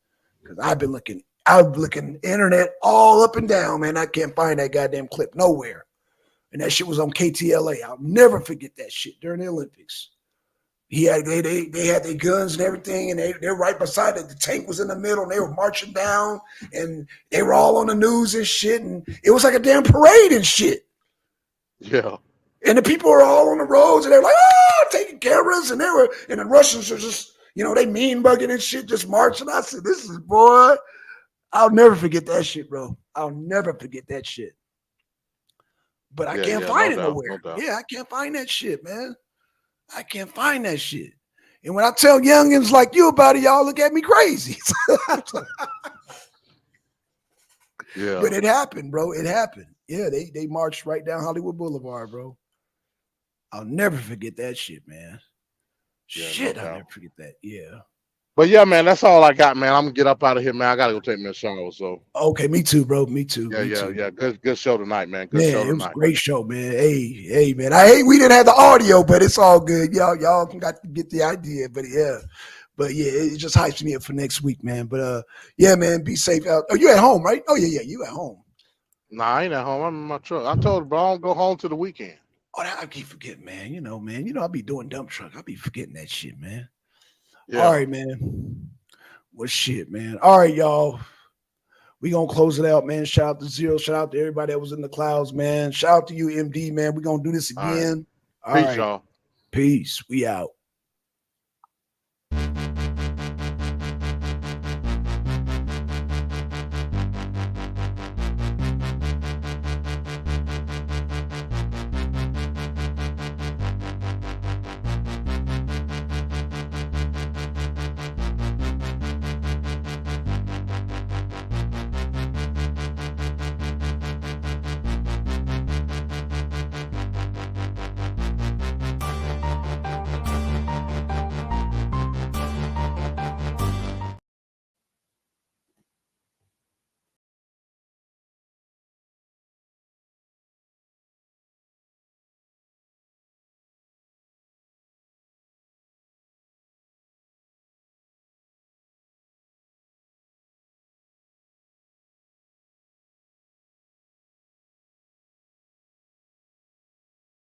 Because I've been looking internet all up and down, man. I can't find that goddamn clip nowhere. And that shit was on KTLA. I'll never forget that shit during the Olympics. They had their guns and everything, and they're right beside it. The tank was in the middle, and they were marching down, and they were all on the news and shit, and it was like a damn parade and shit. Yeah, And the people were all on the roads, and they're like, oh, taking cameras, and and the Russians are just, they mean bugging and shit, just marching. I said, this is boy, I'll never forget that shit, bro. I'll never forget that shit. But I can't no find it doubt, nowhere. no doubt. Yeah, I can't find that shit, man. I can't find that shit. And when I tell youngins like you about it, y'all look at me crazy. Yeah, But it happened, bro. It happened. Yeah, they marched right down Hollywood Boulevard, bro. I'll never forget that shit, man. yeah, no Shit, I'll doubt. never forget that. Yeah. But yeah, man, that's all I got, man. I'm gonna get up out of here, man. I gotta go take me a shower. So Okay, me too, bro. Me too. yeah, Me yeah, too. yeah. Good show tonight, man. Good show Man, it was a tonight. great show, man. Hey, man. I hate we didn't have the audio, but it's all good. Y'all got to get the idea. But yeah. But yeah, it just hypes me up for next week, man. But yeah, man, be safe out. Oh, you at home, right? Oh, yeah, you at home. Nah, I ain't at home. I'm in my truck. I told her, bro, I don't go home to the weekend. Oh, I keep forgetting, man. Man. I be doing dump truck. I be forgetting that shit, man. All Yeah. right, man. Well, shit, man. All right, y'all. We gonna close it out, man. Shout out to Zero. Shout out to everybody that was in the clouds, man. Shout out to you, MD, man. We gonna do this All right. again. All Peace, right. y'all. Peace. We out.